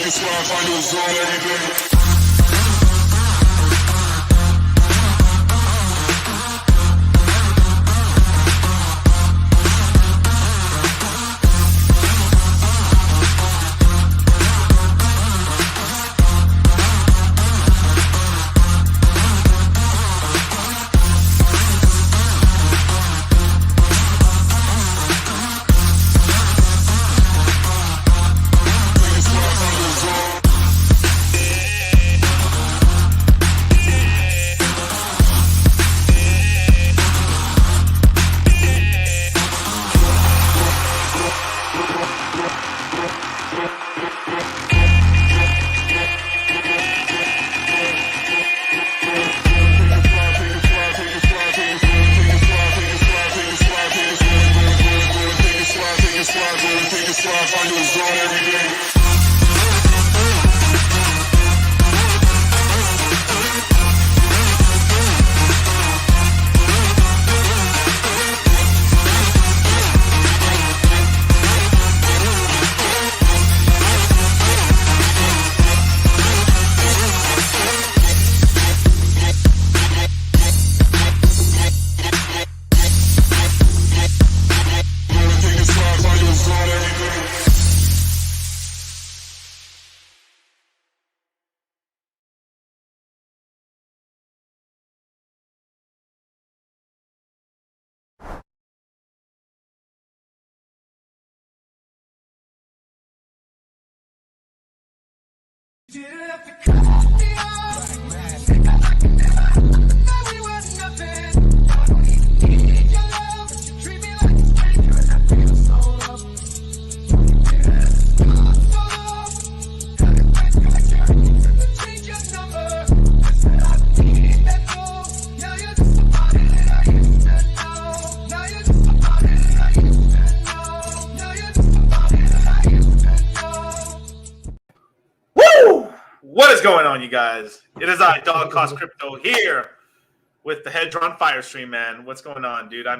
it slide, find your zone every day. What is going on, you guys? It is I, Dog Cost Crypto, here with the Hedron Fire Stream, man. What's going on, dude? I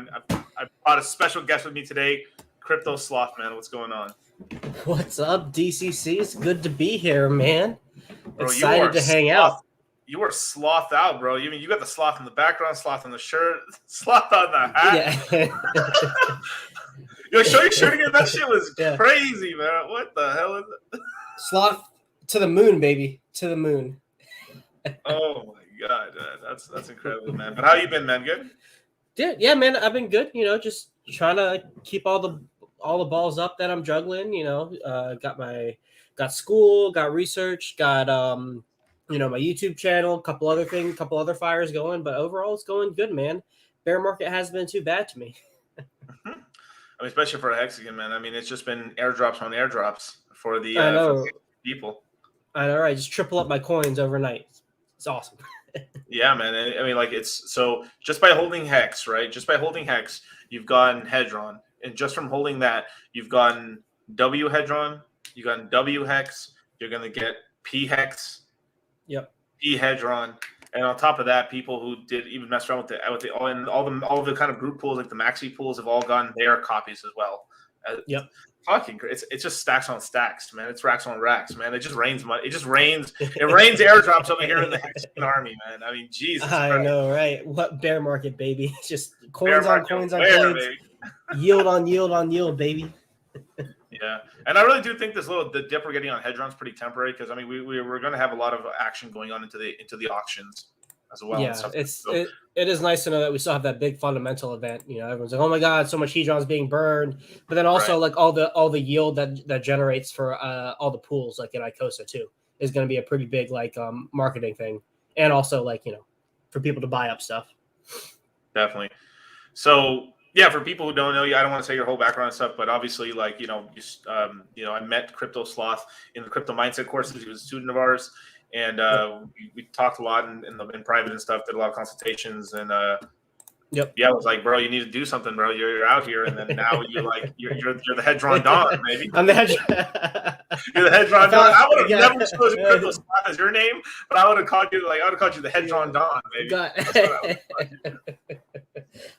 brought a special guest with me today, CryptoSloth, man. What's going on? What's up, DCC? It's good to be here, man. Bro, excited to hang out. You were sloth out, bro. You mean you got the sloth in the background, sloth on the shirt, sloth on the hat? Yeah. Yo, show your shirt again. That shit was crazy, man. What the hell is it? Sloth to the moon, baby. To the moon. Oh my god, that's incredible, man. But how you been, man? Good? Yeah, man. I've been good. You know, just trying to keep all the balls up that I'm juggling. You know, got school, got research, got my YouTube channel, a couple other things, a couple other fires going. But overall, it's going good, man. Bear market hasn't been too bad to me. I mean, especially for a hexagon, man. I mean, it's just been airdrops on airdrops for the people. I know, right? Just triple up my coins overnight. It's awesome. Yeah, man. I mean, like, it's so just by holding hex, right? Just by holding hex, you've gotten Hedron, and just from holding that, you've gotten W Hedron, you've gotten W hex. You're gonna get P hex. Yep. P Hedron, and on top of that, people who did even mess around with all the kind of group pools, like the maxi pools, have all gotten their copies as well. Yep. Fucking, it's just stacks on stacks, man. It's racks on racks, man. It just rains money. It rains airdrops over here in the Hexagon army, man. I mean, Jesus. I know, right? What bear market, baby? Just coins on coins, baby. Yield on yield, baby. Yeah, and I really do think the dip we're getting on Hedron's pretty temporary, because I mean we're going to have a lot of action going on into the auctions as well. Yeah, it is nice to know that we still have that big fundamental event. You know, everyone's like, "Oh my God, so much Hedron's being burned," but then also like all the yield that generates for all the pools, like in ICOSA too, is going to be a pretty big like marketing thing, and also like for people to buy up stuff. Definitely. So yeah, for people who don't know you, I don't want to say your whole background and stuff, but obviously, like I met CryptoSloth in the crypto mindset courses. He was a student of ours. And we talked a lot in private and stuff, did a lot of consultations, and yep. Yeah, I was like, bro, you need to do something, bro. You're out here, and then now you're the Hedron Don, baby. I'm the Hedron. You're the Hedron Don. I would have never chosen CryptoSloth as your name, but I would have called you the Hedron Don, baby.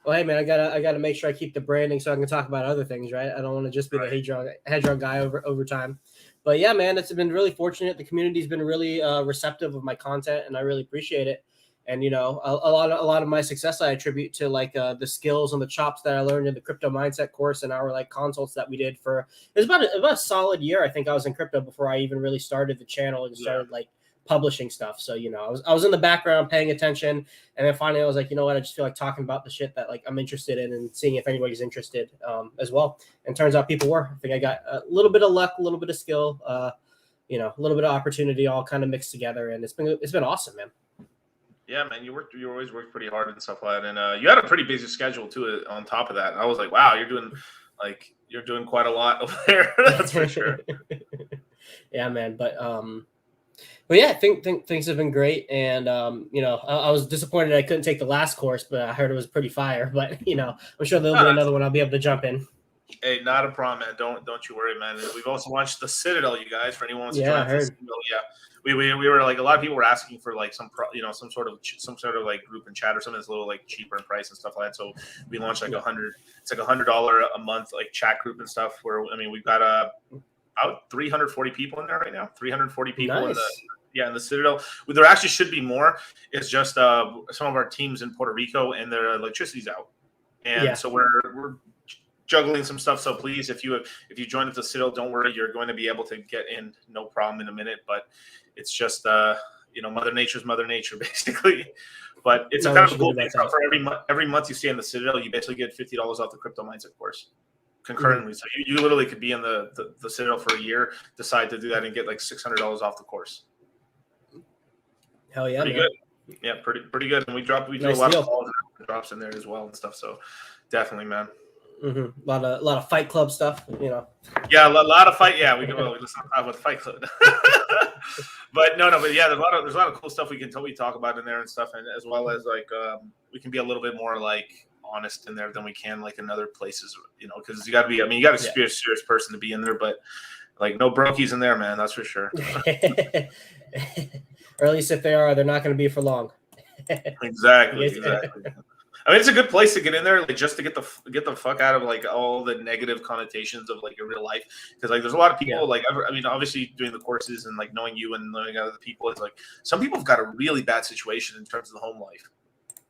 Well, hey man, I gotta make sure I keep the branding so I can talk about other things, right? I don't want to just be the Hedron guy over time. But yeah, man, it's been really fortunate. The community's been really receptive of my content, and I really appreciate it. And you know, a lot of my success I attribute to like the skills and the chops that I learned in the crypto mindset course and our like consults that we did for it was about a solid year. I think I was in crypto before I even really started the channel and started like publishing stuff. So you know, I was in the background paying attention, and then finally I was like, you know what, I just feel like talking about the shit that like I'm interested in and seeing if anybody's interested as well. And turns out people were. I think I got a little bit of luck, a little bit of skill, you know, a little bit of opportunity, all kind of mixed together, and it's been awesome, man. Yeah, man, you always worked pretty hard and stuff like that, and you had a pretty busy schedule too. On top of that, and I was like, wow, you're doing quite a lot over there. That's for sure. Yeah, man, but yeah, I think things have been great, and you know, I was disappointed I couldn't take the last course, but I heard it was pretty fire. But you know, I'm sure there'll be another one I'll be able to jump in. Hey, not a problem, man. Don't you worry, man. We've also launched the Citadel, you guys. For anyone who wants to join the Citadel, yeah. We were like a lot of people were asking for like some sort of like group and chat or something that's a little like cheaper in price and stuff like that. So we launched like it's like $100 a month like chat group and stuff. Where I mean we've got about 340 people in there right now. 340 people in the Citadel. There actually should be more. It's just some of our teams in Puerto Rico and their electricity's out, and so we're juggling some stuff. So please, if you join at the Citadel, don't worry, you're going to be able to get in no problem in a minute. But it's just you know, Mother Nature's Mother Nature basically. But it's a kind of a cool thing for every month you stay in the Citadel, you basically get $50 off the crypto mindset course concurrently. So you literally could be in the Citadel for a year, decide to do that, and get like $600 off the course. Hell yeah, pretty good. Yeah, pretty good. And we do a lot of calls and drops in there as well and stuff. So definitely, man. A lot of Fight Club stuff, you know. Yeah, a lot of fight. Yeah, we listen to talk about the Fight Club. But yeah, there's a lot of cool stuff we talk about in there and stuff, and as well as like we can be a little bit more like honest in there than we can like in other places, you know, because you got to be. I mean, you got to be a serious person to be in there, but like no brokies in there, man. That's for sure. Or at least if they are, they're not going to be for long. Exactly. I mean, it's a good place to get in there, like just to get the fuck out of like all the negative connotations of like your real life, because like there's a lot of people like I mean, obviously doing the courses and like knowing you and knowing other people, it's like some people have got a really bad situation in terms of the home life,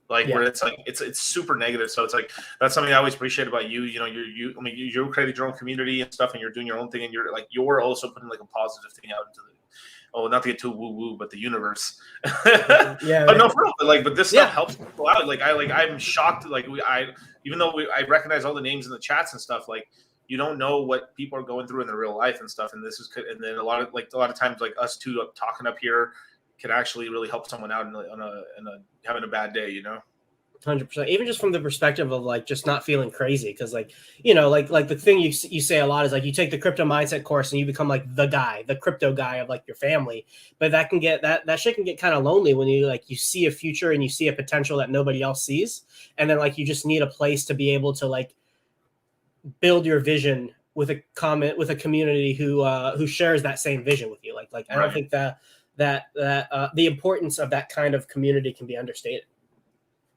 like where it's like it's super negative. So it's like that's something I always appreciate about you. You know, I mean, you're creating your own community and stuff, and you're doing your own thing, and you're also putting like a positive thing out into the. Oh, not to get too woo-woo, but the universe. But no, for real. But this stuff helps people out. I'm shocked. Even though I recognize all the names in the chats and stuff. Like, you don't know what people are going through in their real life and stuff. And then a lot of times, like us two talking up here, can actually really help someone out in having a bad day. You know. 100%. Even just from the perspective of like just not feeling crazy, because like, you know, like the thing you say a lot is like you take the crypto mindset course and you become like the crypto guy of like your family, but that shit can get kind of lonely when you see a future and you see a potential that nobody else sees, and then like you just need a place to be able to like build your vision with a community who shares that same vision with you. Like I don't think that the importance of that kind of community can be understated.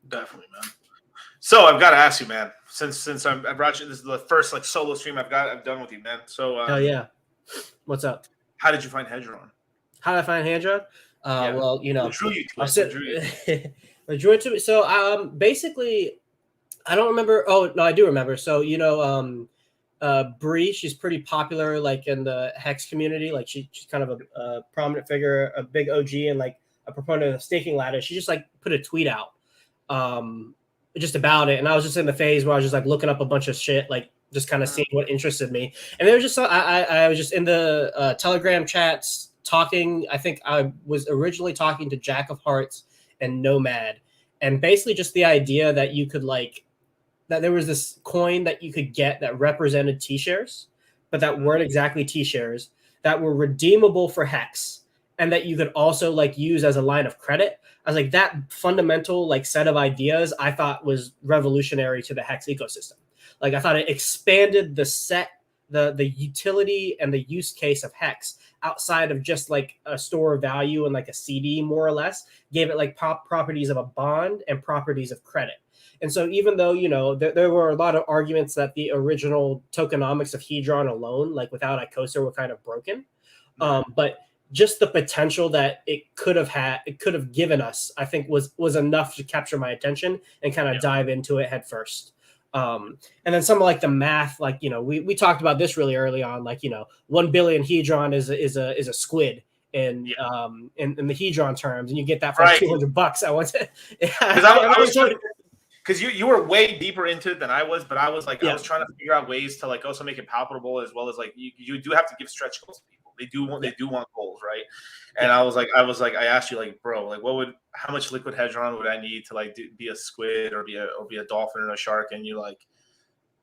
Definitely, man. So I've got to ask you, man, since I brought you, this is the first like solo stream I've done with you, man. So hell yeah. What's up? How did you find Hedron? How did I find Hedron? Well, you know, what drew you to it? What drew it to me? So basically, I don't remember. Oh no, I do remember. So you know, Bree, she's pretty popular like in the Hex community. Like she's kind of a prominent figure, a big OG, and like a proponent of the staking ladder. She just like put a tweet out. Just about it, and I was just in the phase where I was just like looking up a bunch of shit, like just kind of seeing what interested me. And there was just I was just in the Telegram chats talking. I think I was originally talking to Jack of Hearts and Nomad, and basically just the idea that you could like that there was this coin that you could get that represented T-shares, but that weren't exactly T-shares, that were redeemable for Hex, and that you could also like use as a line of credit. I was like, that fundamental like set of ideas I thought was revolutionary to the Hex ecosystem. Like I thought it expanded the utility and the use case of Hex outside of just like a store of value and like a CD, more or less, gave it like properties of a bond and properties of credit. And so even though, you know, there were a lot of arguments that the original tokenomics of Hedron alone, like without ICOSA, were kind of broken, But just the potential that it could have given us, I think was enough to capture my attention and kind of dive into it head first. And then some of like the math, like, we talked about this really early on, like, 1 billion Hedron is a squid in the Hedron terms, and you get that for $200. I want to, because you were way deeper into it than I was, but I was like, I was trying to figure out ways to like also make it palpable, as well as like you do have to give stretch goals to people. They do want goals, right? And I was like, I asked you, like, bro, like, how much liquid Hedron would I need to like be a squid or be a dolphin or a shark? And you like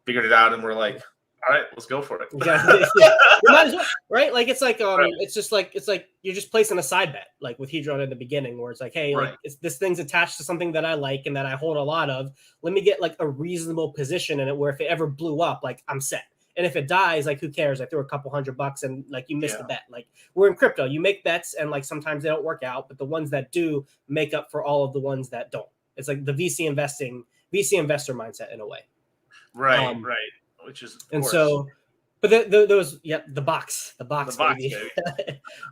figured it out, and we're like, all right, let's go for it. You might as well, right? Like it's like it's just like you're just placing a side bet, like with Hedron in the beginning, where it's like, hey, like this thing's attached to something that I like and that I hold a lot of. Let me get like a reasonable position in it, where if it ever blew up, like I'm set. And if it dies, like who cares? I threw a couple $100 and like you missed the bet. Like we're in crypto, you make bets and like sometimes they don't work out, but the ones that do make up for all of the ones that don't. It's like the VC investor mindset in a way. Right. Which is, and course. So, but the box, baby.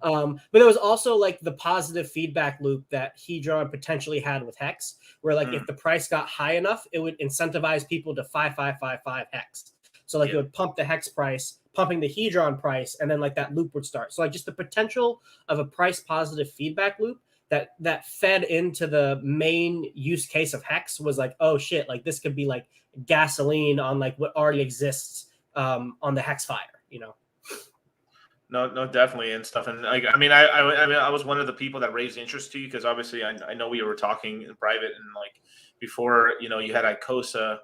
But there was also like the positive feedback loop that Hedron potentially had with Hex, where like if the price got high enough, it would incentivize people to 5555 Hex. So like it would pump the Hex price, pumping the Hedron price, and then like that loop would start. So like just the potential of a price positive feedback loop that fed into the main use case of Hex was like, oh shit, like this could be like gasoline on like what already exists on the Hex fire, No, definitely and stuff. And like, I mean, I was one of the people that raised interest to you because obviously I know we were talking in private and like before, you had ICOSA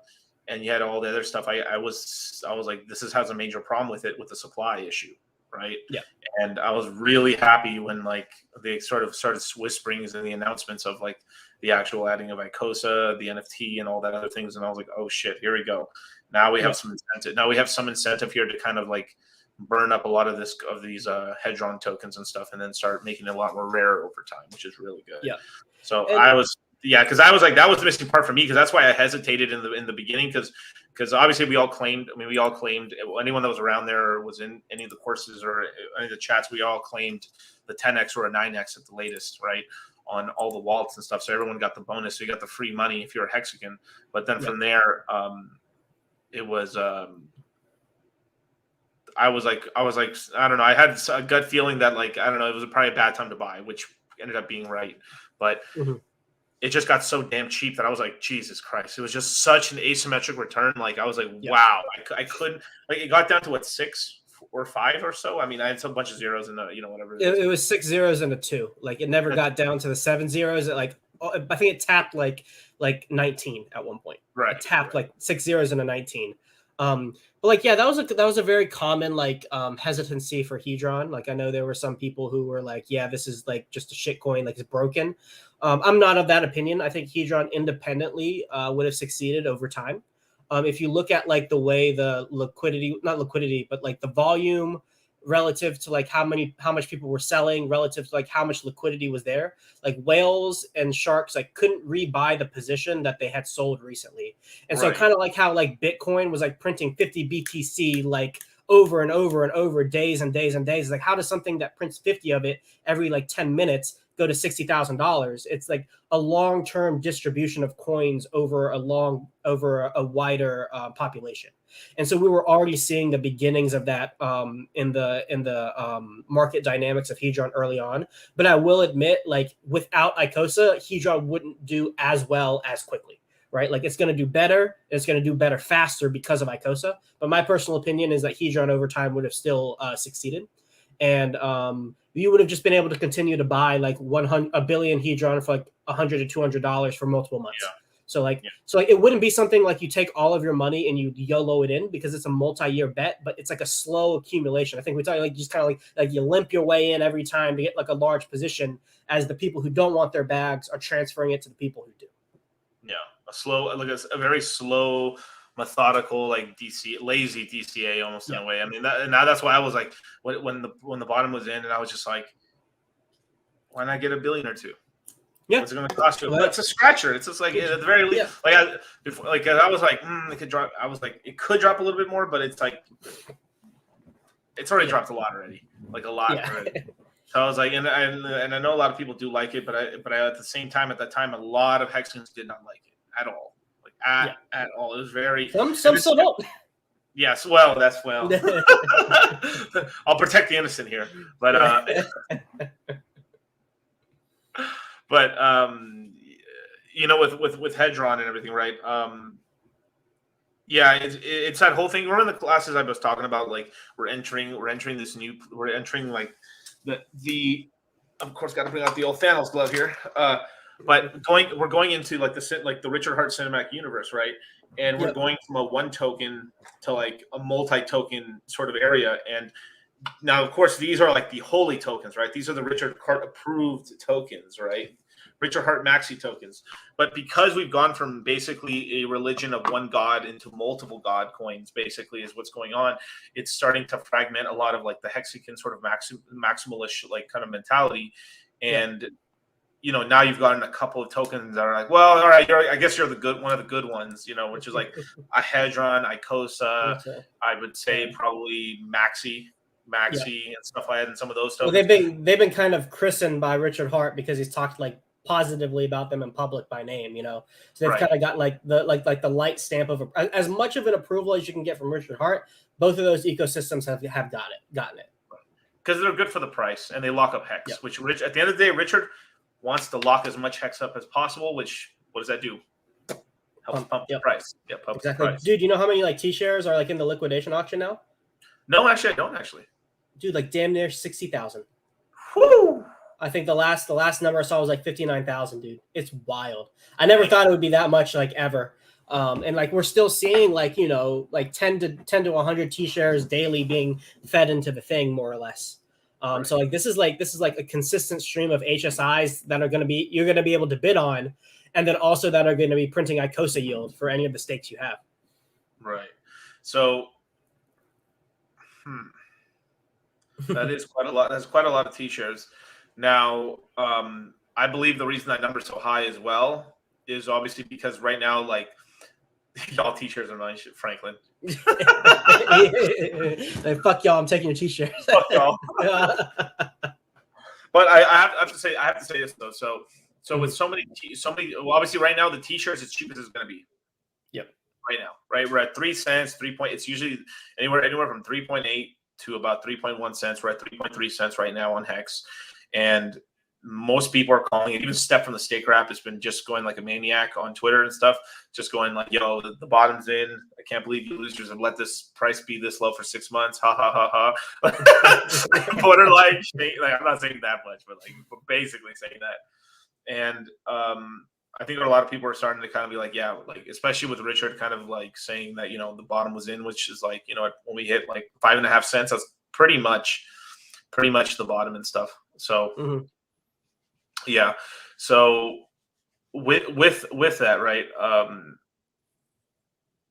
and you had all the other stuff. I was like, has a major problem with the supply issue, right? Yeah. And I was really happy when like they sort of started whisperings and the announcements of like the actual adding of ICOSA, the NFT, and all that other things. And I was like, oh shit, here we go. Now we have some incentive. Now we have some incentive here to kind of like burn up a lot of these Hedron tokens and stuff, and then start making it a lot more rare over time, which is really good. Yeah. So because I was like, that was the missing part for me, because that's why I hesitated in the beginning, because obviously we all claimed anyone that was around there or was in any of the courses or any of the chats, we all claimed the 10x or a 9x at the latest, right, on all the wallets and stuff. So everyone got the bonus. So you got the free money if you're a Hexagon. But then from there, it was I was like, I don't know. I had a gut feeling that like, I don't know, it was probably a bad time to buy, which ended up being right. But it just got so damn cheap that I was like, Jesus Christ. It was just such an asymmetric return. Like, I was like, wow, I couldn't, like, it got down to what, 6 or 5 or so. I mean, I had some bunch of zeros and whatever. It was 6 zeros and a 2. Like, it never got down to the 7 zeros. It like, I think it tapped like 19 at one point. Right. It tapped like 6 zeros and a 19. But like, yeah, that was a very common like hesitancy for Hedron. Like, I know there were some people who were like, yeah, this is like just a shit coin, like it's broken. I'm not of that opinion. I think Hedron independently would have succeeded over time. If you look at like the way the not liquidity, but like the volume relative to like how much people were selling relative to like how much liquidity was there, like whales and sharks like couldn't rebuy the position that they had sold recently. And so kind of like how like Bitcoin was like printing 50 BTC like over and over and over, days and days and days. Like, how does something that prints 50 of it every like 10 minutes go to $60,000? It's like a long-term distribution of coins over a wider population. And so we were already seeing the beginnings of that in the market dynamics of Hedron early on. But I will admit, like, without ICOSA, Hedron wouldn't do as well as quickly. Right, like it's going to do better. It's going to do better faster because of ICOSA. But my personal opinion is that Hedron over time would have still succeeded, and you would have just been able to continue to buy like a billion Hedron for like $100 to $200 for multiple months. Yeah. So it wouldn't be something like you take all of your money and you YOLO it in, because it's a multi-year bet, but it's like a slow accumulation. I think we talk like just kind of like you limp your way in every time to get like a large position, as the people who don't want their bags are transferring it to the people who do. Yeah. A very slow, methodical, like lazy DCA almost in a way. I mean, that's why I was like, when the bottom was in, and I was just like, why not get $1 billion or $2 billion? Yeah, what's it going to cost you? Well, it's a scratcher. It's just like at the very least, I was like, it could drop. I was like, it could drop a little bit more, but it's like, it's already dropped a lot already, like a lot already. So I was like, and I know a lot of people do like it, but I at the same time, at that time, a lot of Hexans did not like it at all, like at all. It was very some still don't. Yes, well, I'll protect the innocent here, but you know, with Hedron and everything, right? Yeah, it's that whole thing. Remember the classes I was talking about? Like we're entering like the of course got to bring out the old Thanos glove here. But we're going into like the Richard Hart cinematic universe, right? And we're going from a one token to like a multi-token sort of area. And now, of course, these are like the holy tokens, right? These are the Richard Hart approved tokens, right? Richard Hart maxi tokens. But because we've gone from basically a religion of one god into multiple god coins, basically is what's going on. It's starting to fragment a lot of like the Hexican sort of maximalish like kind of mentality. And you know, now you've gotten a couple of tokens that are like, well, all right, I guess you're one of the good ones, you know, which is like a Hedron, ICOSA, I would say probably maxi and stuff like that, and some of those tokens. Well, they've been kind of christened by Richard Hart because he's talked like positively about them in public by name, you know. So they've kind of got like the light stamp of as much of an approval as you can get from Richard Hart. Both of those ecosystems have gotten it because they're good for the price and they lock up Hex. Which at the end of the day, Richard wants to lock as much Hex up as possible. Which what does that do? Helps pump the price. Yeah, pump the price. Dude, you know how many like T-shares are like in the liquidation auction now? No, actually, I don't actually. Dude, like damn near 60,000. Whoo! I think the last number I saw was like 59,000, dude. It's wild. I never thought it would be that much, like ever. And like we're still seeing like, you know, like 10 to 100 T-shares daily being fed into the thing, more or less. So like this is like a consistent stream of HSIs that are you're gonna be able to bid on, and then also that are going to be printing ICOSA yield for any of the stakes you have. Right. So that is quite a lot. That's quite a lot of T-shares. Now, I believe the reason that number is so high as well is obviously because right now, like, y'all T-shares are nice, Franklin. Like, fuck y'all, I'm taking your T-shares. Fuck y'all. But I have to say this though. So with so many, well, obviously right now the T-shirts as cheap as it's going to be. Yep. Right now, right, we're at 3 cents, It's usually anywhere from 3.8 to about 3.1 cents. We're at 3.3 cents right now on Hex, and most people are calling it. Even Steph from the Stake Rap has been just going like a maniac on Twitter and stuff, just going like, "Yo, the bottom's in. I can't believe you losers have let this price be this low for 6 months." Ha ha ha ha. Borderline, like I'm not saying that much, but like we're basically saying that. And I think a lot of people are starting to kind of be like, yeah, like especially with Richard kind of like saying that, you know, the bottom was in, which is like, you know, when we hit like 5.5 cents, that's pretty much the bottom and stuff. So yeah. So with that, right?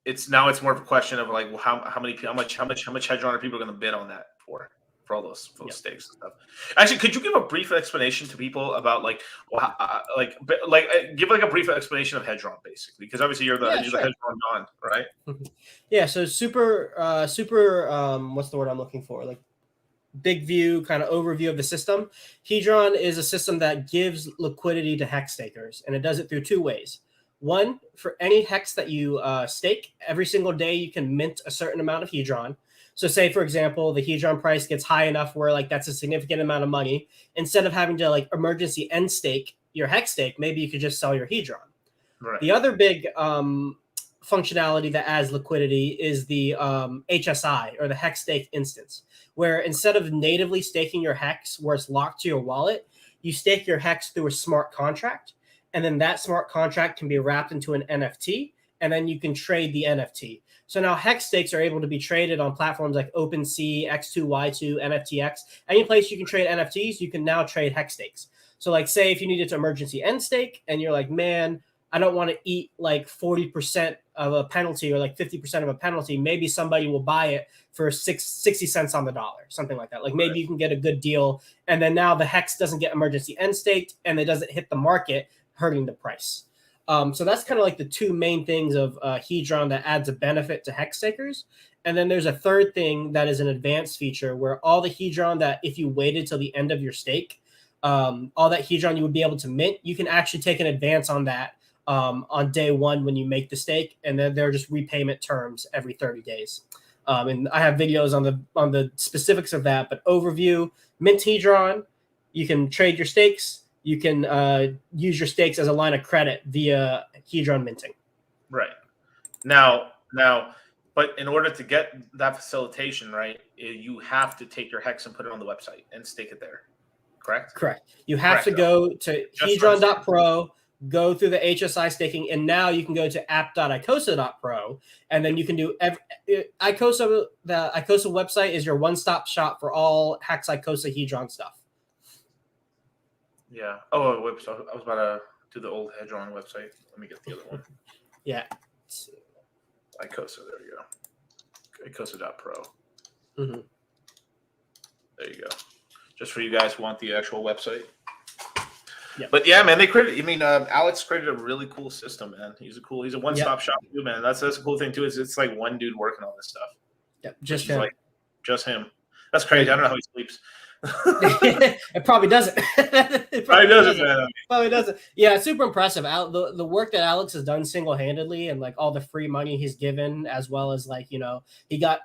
It's more of a question of like, well, how much Hedron are people going to bid on that for all those stakes and stuff. Actually, could you give a brief explanation to people about like, give like a brief explanation of Hedron basically? Because obviously you're the Hedron don, right? Yeah. So super, what's the word I'm looking for? Like big view, kind of overview of the system. Hedron is a system that gives liquidity to hex stakers, and it does it through two ways. One, for any hex that you stake, every single day you can mint a certain amount of Hedron. So say, for example, the Hedron price gets high enough where like that's a significant amount of money. Instead of having to like emergency end stake your hex stake, maybe you could just sell your Hedron. Right. The other big functionality that adds liquidity is the HSI, or the hex stake instance, where instead of natively staking your hex where it's locked to your wallet, you stake your hex through a smart contract, and then that smart contract can be wrapped into an NFT, and then you can trade the NFT. So now hex stakes are able to be traded on platforms like OpenSea, X2Y2, NFTX. Any place you can trade NFTs, you can now trade hex stakes. So like say if you needed to emergency end stake and you're like, man, I don't want to eat like 40% of a penalty or like 50% of a penalty. Maybe somebody will buy it for 60 cents on the dollar, something like that. Like maybe you can get a good deal. And then now the hex doesn't get emergency end staked and it doesn't hit the market, hurting the price. So that's kind of like the two main things of Hedron that adds a benefit to hex stakers. And then there's a third thing that is an advanced feature where all the Hedron that if you waited till the end of your stake, all that Hedron you would be able to mint, you can actually take an advance on that on day one when you make the stake, and then they're just repayment terms every 30 days. And I have videos on the specifics of that, but overview, mint Hedron, you can trade your stakes, you can use your stakes as a line of credit via Hedron minting. Right. Now, but in order to get that facilitation, right, you have to take your hex and put it on the website and stake it there. Correct? Correct. You have to go to Hedron.pro, go through the HSI staking, and now you can go to app.icosa.pro, and then you can do ICOSA. The ICOSA website is your one-stop shop for all Hex ICOSA Hedron stuff. Yeah. Oh, I was about to do the old Hedron website. Let me get the other one. Yeah. ICOSA. There you go. ICOSA.pro. Mm-hmm. There you go. Just for you guys who want the actual website. Yeah. But yeah, man, they created. I mean, Alex created a really cool system, man. He's a one-stop shop too, man. That's a cool thing too. Is it's like one dude working on this stuff. Yeah, just him. Like, just him. That's crazy. I don't know how he sleeps. It probably doesn't. It probably doesn't, man. Probably doesn't. Yeah, it's super impressive. The work that Alex has done single-handedly, and like all the free money he's given, as well as like he got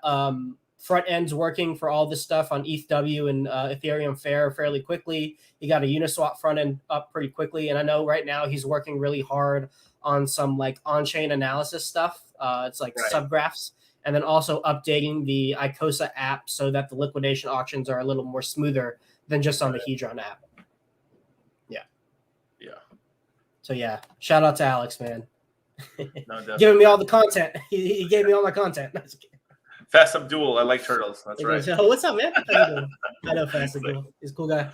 front ends working for all this stuff on ETHW and Ethereum Fair fairly quickly. He got a Uniswap front end up pretty quickly, and I know right now he's working really hard on some like on-chain analysis stuff. It's like subgraphs. And then also updating the ICOSA app so that the liquidation auctions are a little more smoother than just on the Hedron app. Yeah. Yeah. So yeah, shout out to Alex, man. No, giving me all the content. He gave me all my content. Fast Abdul, I like turtles. That's right. Oh, what's up, man? How you doing? I know Fast Abdul. He's a cool guy.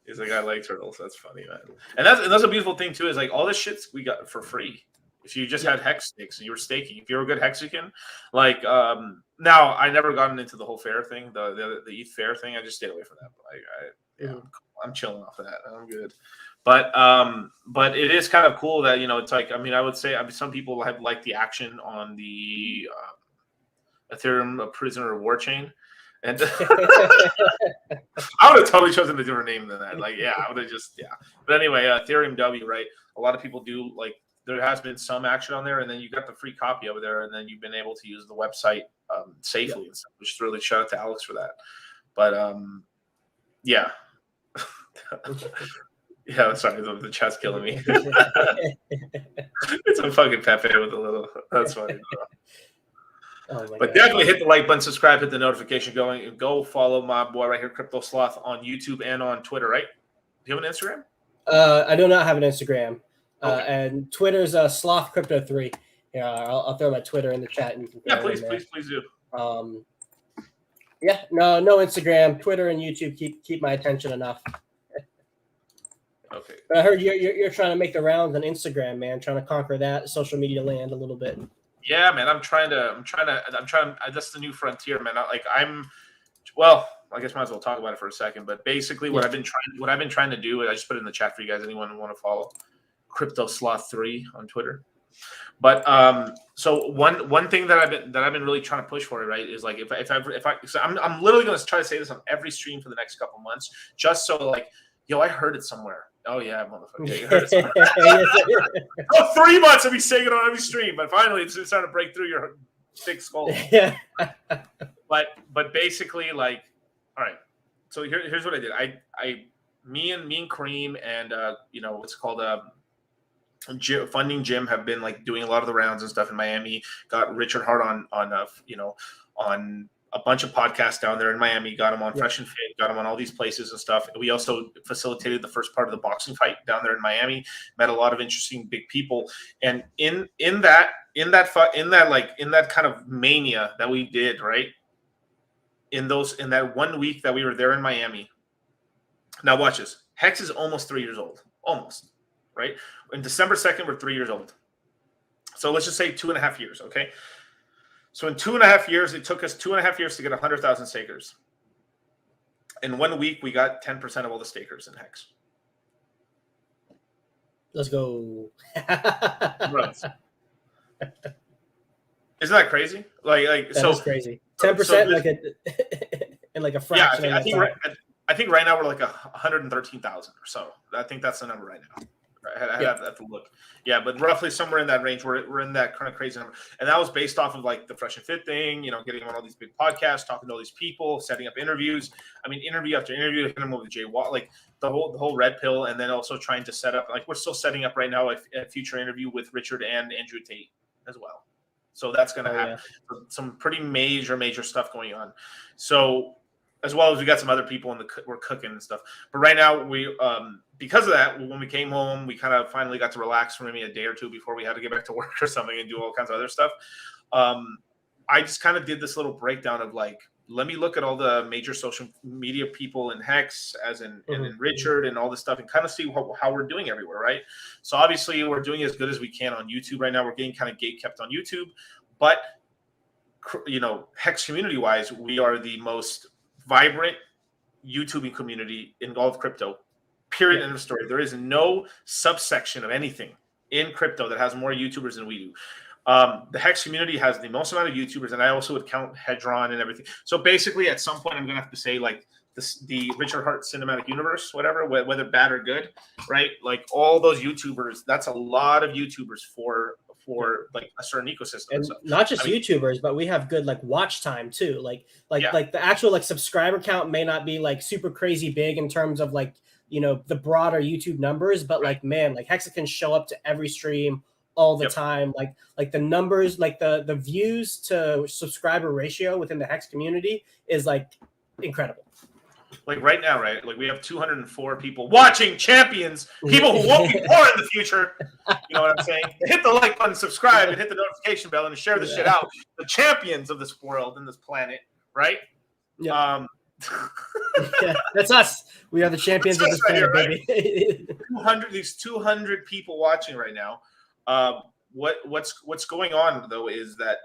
He's like, I like turtles. That's funny, man. And that's a beautiful thing too. Is like all this shit we got for free. If you just had hex stakes and you were staking, if you're a good Hexican, like now I never gotten into the whole fair thing, the ETH fair thing. I just stayed away from that. But I'm chilling off that. I'm good. But it is kind of cool that it's like I would say some people have liked the action on the Ethereum prisoner of war chain. And I would have totally chosen a different name than that. Like, I would have just But anyway, Ethereum W, right? A lot of people do like. There has been some action on there, and then you got the free copy over there, and then you've been able to use the website safely and stuff, which is really shout out to Alex for that. But yeah. Yeah, sorry, the chat's killing me. It's a fucking Pepe with a little. That's funny. But definitely hit the like button, subscribe, hit the notification going, and go follow my boy right here, CryptoSloth, on YouTube and on Twitter, right? Do you have an Instagram? I do not have an Instagram. And Twitter's Sloth Crypto 3. Yeah, I'll throw my Twitter in the chat. And you can please do. No Instagram, Twitter, and YouTube keep my attention enough. Okay. But I heard you're trying to make the rounds on Instagram, man. Trying to conquer that social media land a little bit. Yeah, man. I'm trying. That's the new frontier, man. I guess might as well talk about it for a second. But basically, what I've been trying to do, I just put it in the chat for you guys. Anyone who want to follow CryptoSloth 3 on Twitter. But so one thing that I've been really trying to push for, right, is like I'm literally going to try to say this on every stream for the next couple months, just so like, I heard it somewhere. Oh yeah, motherfucker, you heard it somewhere. 3 months I'll be saying it on every stream, but finally it's starting to break through your thick skull. Yeah. But basically, like, all right. So here's what I did. Me and Kareem and what's it called Funding Jim have been like doing a lot of the rounds and stuff in Miami. Got Richard Hart on a bunch of podcasts down there in Miami. Got him on Fresh and Fit. Got him on all these places and stuff. We also facilitated the first part of the boxing fight down there in Miami. Met a lot of interesting big people. And in that kind of mania that we did, right? In that 1 week that we were there in Miami. Now watch this. Hex is almost 3 years old. Almost. Right? In December 2nd, we're 3 years old. So let's just say 2.5 years, okay? So in 2.5 years, it took us 2.5 years to get 100,000 stakers. In 1 week, we got 10% of all the stakers in Hex. Let's go. Runs. Isn't that crazy? That is crazy. 10%, like a in like a Yeah, fraction of that time. I think right now we're like 113,000 or so. I think that's the number right now. I have to look. Yeah, but roughly somewhere in that range. We're in that kind of crazy number, and that was based off of like the Fresh and Fit thing. You know, getting on all these big podcasts, talking to all these people, setting up interviews. I mean, interview after interview, hitting them with Jay Watt, like the whole red pill, and then also trying to set up. Like we're still setting up right now a future interview with Richard and Andrew Tate as well. So that's going to have some pretty major stuff going on. So as well as we got some other people we're cooking and stuff. But right now we, because of that, when we came home, we kind of finally got to relax for maybe a day or two before we had to get back to work or something and do all kinds of other stuff. I just kind of did this little breakdown of like, let me look at all the major social media people in Hex, as in, and in Richard and all this stuff, and kind of see how we're doing everywhere, right? So obviously we're doing as good as we can on YouTube right now. We're getting kind of gate kept on YouTube, but you know, Hex community wise, we are the most vibrant YouTubing community in all of crypto. Period. End of story. There is no subsection of anything in crypto that has more YouTubers than we do. The Hex community has the most amount of YouTubers, and I also would count Hedron and everything. So basically, at some point, I'm going to have to say like the Richard Hart cinematic universe, whatever, whether bad or good, right? Like all those YouTubers, that's a lot of YouTubers for like a certain ecosystem. And not just YouTubers, but we have good like watch time too. Like the actual like subscriber count may not be like super crazy big in terms of like, you know, the broader YouTube numbers, but like, man, like Hexa can show up to every stream all the time. Like the numbers, like the views to subscriber ratio within the Hex community is like incredible. Like right now, right? Like we have 204 people watching Champions, people who won't be poor in the future. You know what I'm saying? Hit the like button, subscribe, and hit the notification bell, and share this shit out. The champions of this world and this planet, right? Yeah. That's us. We are the champions of this planet, baby. 200 people watching right now. What's going on though is that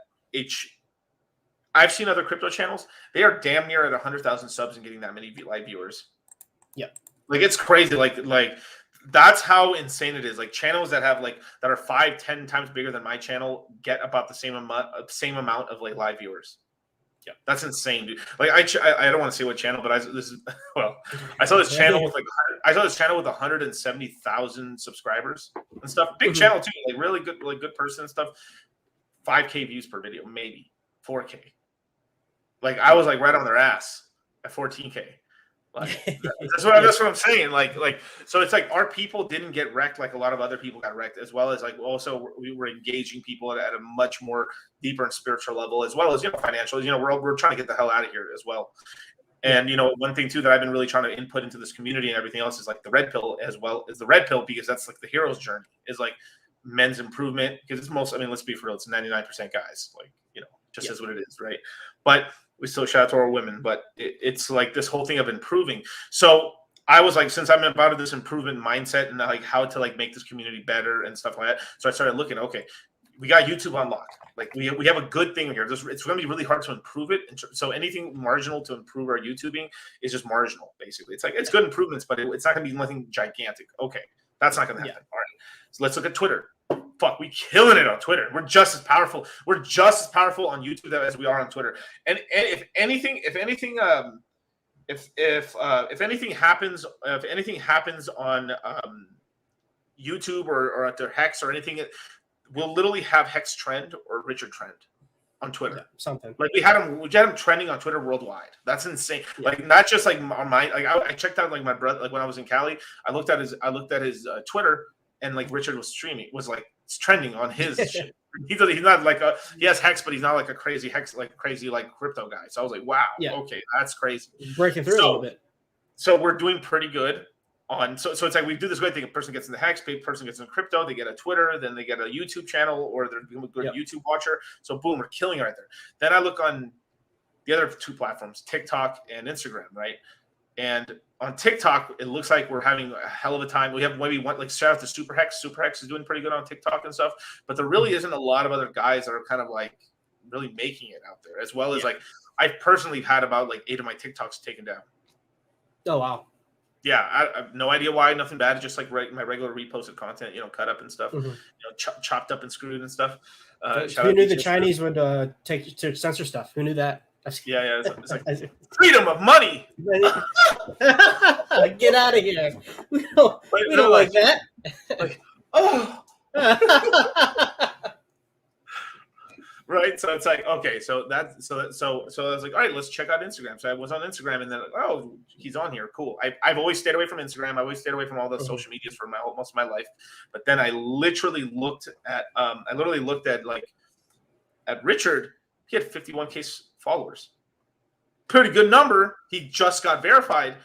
I've seen other crypto channels. They are damn near at 100,000 subs and getting that many live viewers. Yeah, like it's crazy. Like that's how insane it is. Like channels that have that are 5-10 times bigger than my channel get about the same amount of like live viewers. Yeah, that's insane, dude. Like I don't want to say what channel, but I saw this channel with 170,000 subscribers and stuff. Big channel too, like really good, like good person and stuff. 5K views per video, maybe 4K. Like I was like right on their ass at 14K. Like that's what I'm saying. Like so it's like our people didn't get wrecked like a lot of other people got wrecked, as well as like also we were engaging people at a much more deeper and spiritual level, as well as financial. We're trying to get the hell out of here as well. And one thing too that I've been really trying to input into this community and everything else is like the red pill, as well as the red pill, because that's like the hero's journey is like men's improvement, because it's most, I mean, let's be for real, it's 99% guys, like just is what it is, right? But we still shout out to our women, but it's like this whole thing of improving. So I was like, since I'm about this improvement mindset and like how to like make this community better and stuff like that. So I started looking, okay, we got YouTube unlocked. Like we have a good thing here. It's going to be really hard to improve it. So anything marginal to improve our YouTubing is just marginal, basically. It's like, it's good improvements, but it's not going to be nothing gigantic. Okay, that's not going to happen. All right, so let's look at Twitter. Fuck, we killing it on Twitter. We're just as powerful. We're just as powerful on YouTube as we are on Twitter. And if anything happens on YouTube or at their Hex or anything, we'll literally have Hex trend or Richard trend on Twitter. Yeah, something like we had him trending on Twitter worldwide. That's insane. Yeah. Like not just like on my, like I checked out like my brother, like when I was in Cali, I looked at his Twitter, and like Richard was it's trending on his shit. He's not like he has Hex, but he's not like a crazy Hex, like crazy like crypto guy. So I was like, wow, okay, that's crazy. Breaking through a little bit. So we're doing pretty good on. So it's like we do this great thing. A person gets in the Hex, a person gets in crypto, they get a Twitter, then they get a YouTube channel, or they're a good YouTube watcher. So boom, we're killing it right there. Then I look on the other two platforms, TikTok and Instagram, right? And on TikTok, it looks like we're having a hell of a time. We have maybe one, like shout out to Super Hex. Super Hex is doing pretty good on TikTok and stuff, but there really isn't a lot of other guys that are kind of like really making it out there, as well as like I've personally had about like 8 of my TikToks taken down. Oh wow! Yeah, I have no idea why. Nothing bad. Just like my regular reposted content, cut up and stuff, Mhm. chopped up and screwed and stuff. Shout Who out knew the to Chinese would take to censor stuff? Who knew that? Yeah. It's like freedom of money. Get out of here. We don't like that. Like, oh. Right, so it's like, okay, so I was like, all right, let's check out Instagram. So I was on Instagram, and then oh, he's on here, cool. I've always stayed away from Instagram. I always stayed away from all the social medias for most of my life. But then I literally looked at like at Richard. He had 51K followers, pretty good number. He just got verified,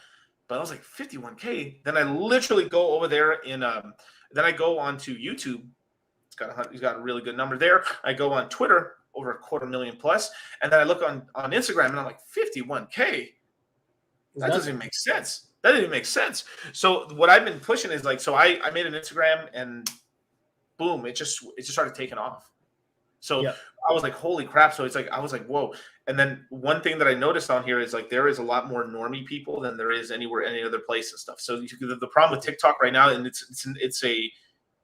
but I was like 51K. Then I literally go over there then I go onto YouTube. He's got a really good number there. I go on Twitter, over 250,000 plus, and then I look on Instagram, and I'm like 51K. That doesn't even make sense. That didn't even make sense. So what I've been pushing is like, so I made an Instagram, and boom, it just started taking off. So I was like, holy crap. So it's like, I was like, whoa. And then one thing that I noticed on here is like, there is a lot more normie people than there is any other place and stuff. So the problem with TikTok right now, and it's a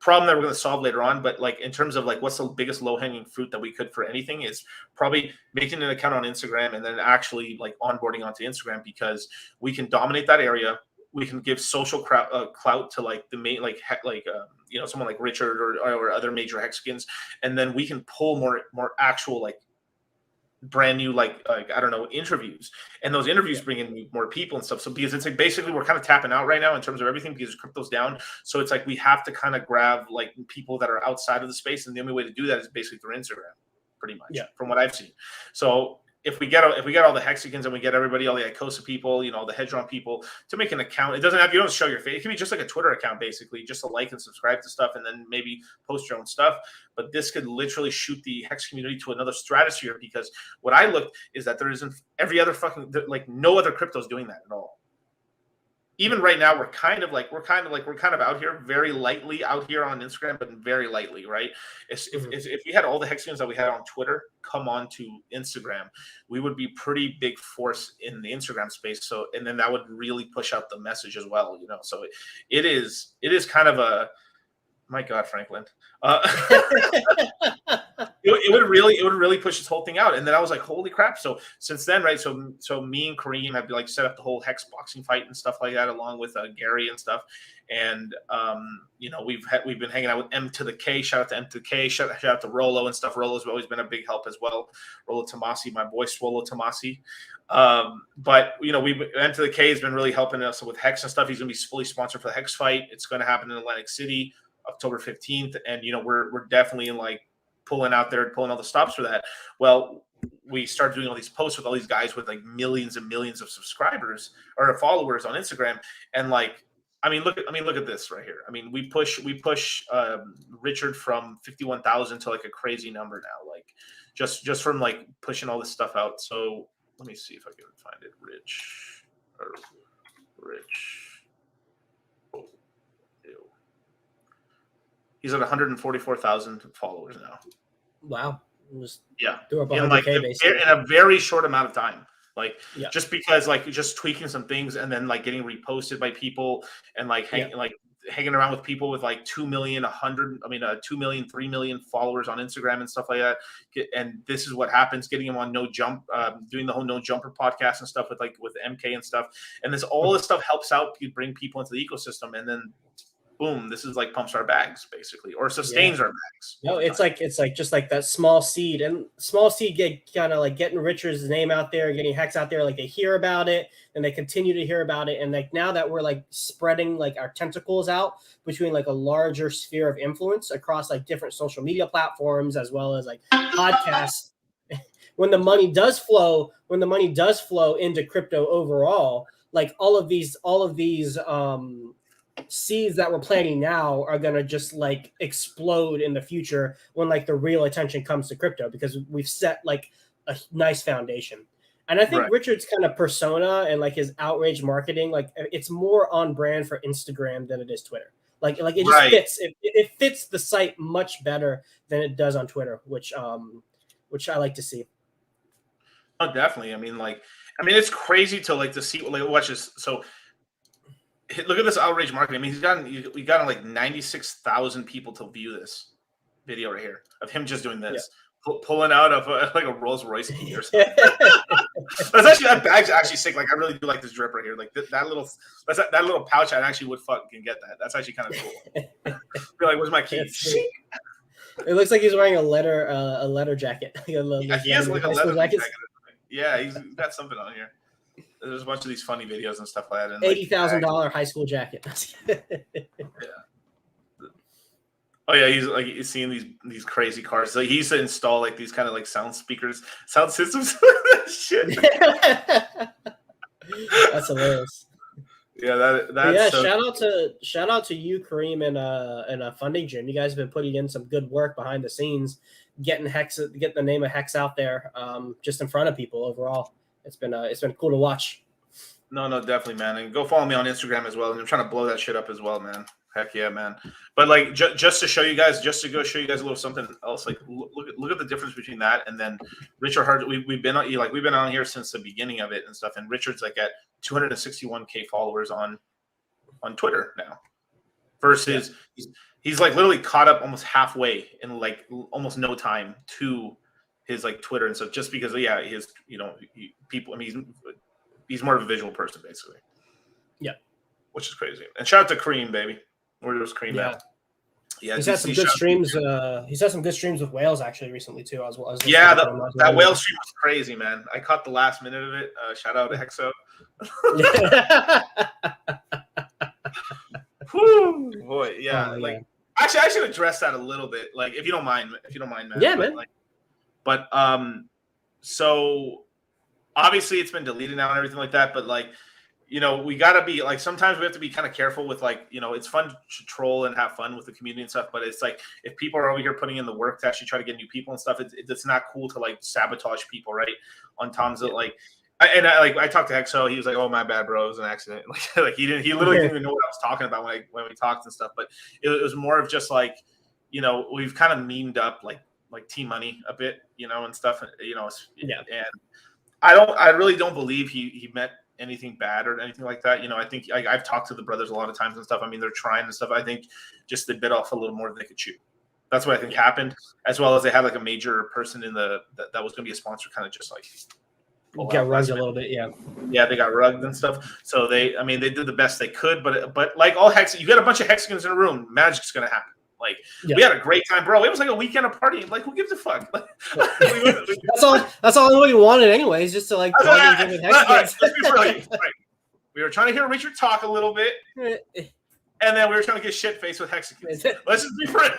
problem that we're going to solve later on, but like in terms of like what's the biggest low-hanging fruit that we could for anything is probably making an account on Instagram and then actually like onboarding onto Instagram, because we can dominate that area. We can give social clout to like the main someone like Richard or other major Hexagons, and then we can pull more actual like brand new like I don't know, interviews, and those interviews bring in more people and stuff. So because it's like basically we're kind of tapping out right now in terms of everything because crypto's down. So it's like we have to kind of grab like people that are outside of the space, and the only way to do that is basically through Instagram, pretty much, from what I've seen. So if we get all the Hexagons and we get everybody, all the ICOSA people, the Hedron people to make an account, you don't show your face. It can be just like a Twitter account, basically, just to like and subscribe to stuff and then maybe post your own stuff. But this could literally shoot the Hex community to another stratosphere, because what I looked is that there isn't every other like no other crypto's doing that at all. Even right now, we're kind of out here very lightly out here on Instagram, but very lightly, right? If we had all the Hexagons that we had on Twitter come on to Instagram, we would be pretty big force in the Instagram space. So, and then that would really push out the message as well, So it is kind of a, my God, Franklin. It would really push this whole thing out. And then I was like, holy crap. So since then, right, so me and Kareem have like set up the whole Hex boxing fight and stuff like that, along with Gary and stuff. And we've been hanging out with M to the K. Shout out to M to the K. Shout out to Rolo and stuff. Rolo's always been a big help as well. Rolo Tomasi, my boy Swolo Tomasi. But M to the K has been really helping us with Hex and stuff. He's gonna be fully sponsored for the Hex fight. It's gonna happen in Atlantic City, October 15th. And we're definitely like pulling all the stops for that. Well, we started doing all these posts with all these guys with like millions and millions of subscribers or followers on Instagram. And like, look at this right here. We push Richard from 51,000 to like a crazy number now, like just from like pushing all this stuff out. So let me see if I can find it. Rich. He's at 144,000 followers now. Wow. In like in a very short amount of time. Like just because like just tweaking some things and then like getting reposted by people and like hanging around with people with like 2 million, 2 million, 3 million followers on Instagram and stuff like that. And this is what happens, getting him on No Jump, doing the whole No Jumper podcast and stuff with MK and stuff. And all this stuff helps out, you bring people into the ecosystem, and then boom, this is like pumps our bags basically, or sustains our bags. No, it's like just like that small seed, and small seed get kind of like getting Richard's name out there, getting Hex out there. Like they hear about it and they continue to hear about it. And like now that we're like spreading like our tentacles out between like a larger sphere of influence across like different social media platforms, as well as like podcasts, when the money does flow into crypto overall, like all of these seeds that we're planting now are going to just like explode in the future when like the real attention comes to crypto, because we've set like a nice foundation. And I think Richard's kind of persona and like his outrage marketing, like it's more on brand for Instagram than it is Twitter. Like it just fits. It fits the site much better than it does on Twitter, which I like to see. Oh, definitely. It's crazy to like to see like watch this. So Look at this outrage marketing. I mean, we gotten like 96,000 people to view this video right here of him just doing this, pulling out of like a Rolls Royce key or something. That bag's actually sick. Like I really do like this drip right here. Like that little pouch. I actually would fucking get that. That's actually kind of cool. Be like, where's my key? It looks like he's wearing a leather jacket. He has like a leather jacket. Yeah, he's got something on here. There's a bunch of these funny videos and stuff like that. And $80,000 high school jacket. Yeah. Oh yeah, he's seeing these crazy cars. So he used to install like these kind of like sound systems. Shit. That's hilarious. Yeah, that's shout out to you, Kareem, and Funding Gym. You guys have been putting in some good work behind the scenes, getting the name of Hex out there, just in front of people overall. It's been cool to watch. No, definitely, man. And go follow me on Instagram as well. And I'm trying to blow that shit up as well, man. Heck yeah, man. But like just to show you guys, a little something else. Like look at the difference between that and then Richard Hart. We've been on here since the beginning of it and stuff. And Richard's like at 261K followers on Twitter now. Versus he's like literally caught up almost halfway in like almost no time to his like Twitter and stuff, just because people. I mean, he's more of a visual person basically. Yeah, which is crazy. And shout out to Cream, baby. Where was Cream at? Yeah, he's had some good streams. He's had some good streams with whales actually recently too. That whale stream was crazy, man. I caught the last minute of it. Shout out to Hexo. Whew, boy, yeah. Actually, I should address that a little bit, like if you don't mind, man. Yeah, man. But so obviously it's been deleted now and everything like that. But like, we gotta be like, sometimes we have to be kind of careful with like, it's fun to troll and have fun with the community and stuff. But it's like, if people are over here putting in the work to actually try to get new people and stuff, it's not cool to like sabotage people, right? On terms of like, I talked to Hexo. He was like, "Oh, my bad, bro. It was an accident." Like he literally didn't even know what I was talking about when we talked and stuff. But it was more of just like, we've kind of memed up like T Money a bit, and stuff. And I really don't believe he meant anything bad or anything like that. I think I've talked to the brothers a lot of times and stuff. I mean, they're trying and stuff. I think just they bit off a little more than they could chew. That's what I think happened, as well as they had like a major person in that was going to be a sponsor, kind of just like. Got rugged a little bit, yeah. Yeah, they got rugged and stuff. So they did the best they could, but like all hex, you got a bunch of hexagons in a room, magic's gonna happen. Like we had a great time, bro. It was like a weekend of partying. Like who gives a fuck? That's all we wanted, anyways, just to like. Let's be real. We were trying to hear Richard talk a little bit, and then we were trying to get shit faced with hexagons. Let's just be real.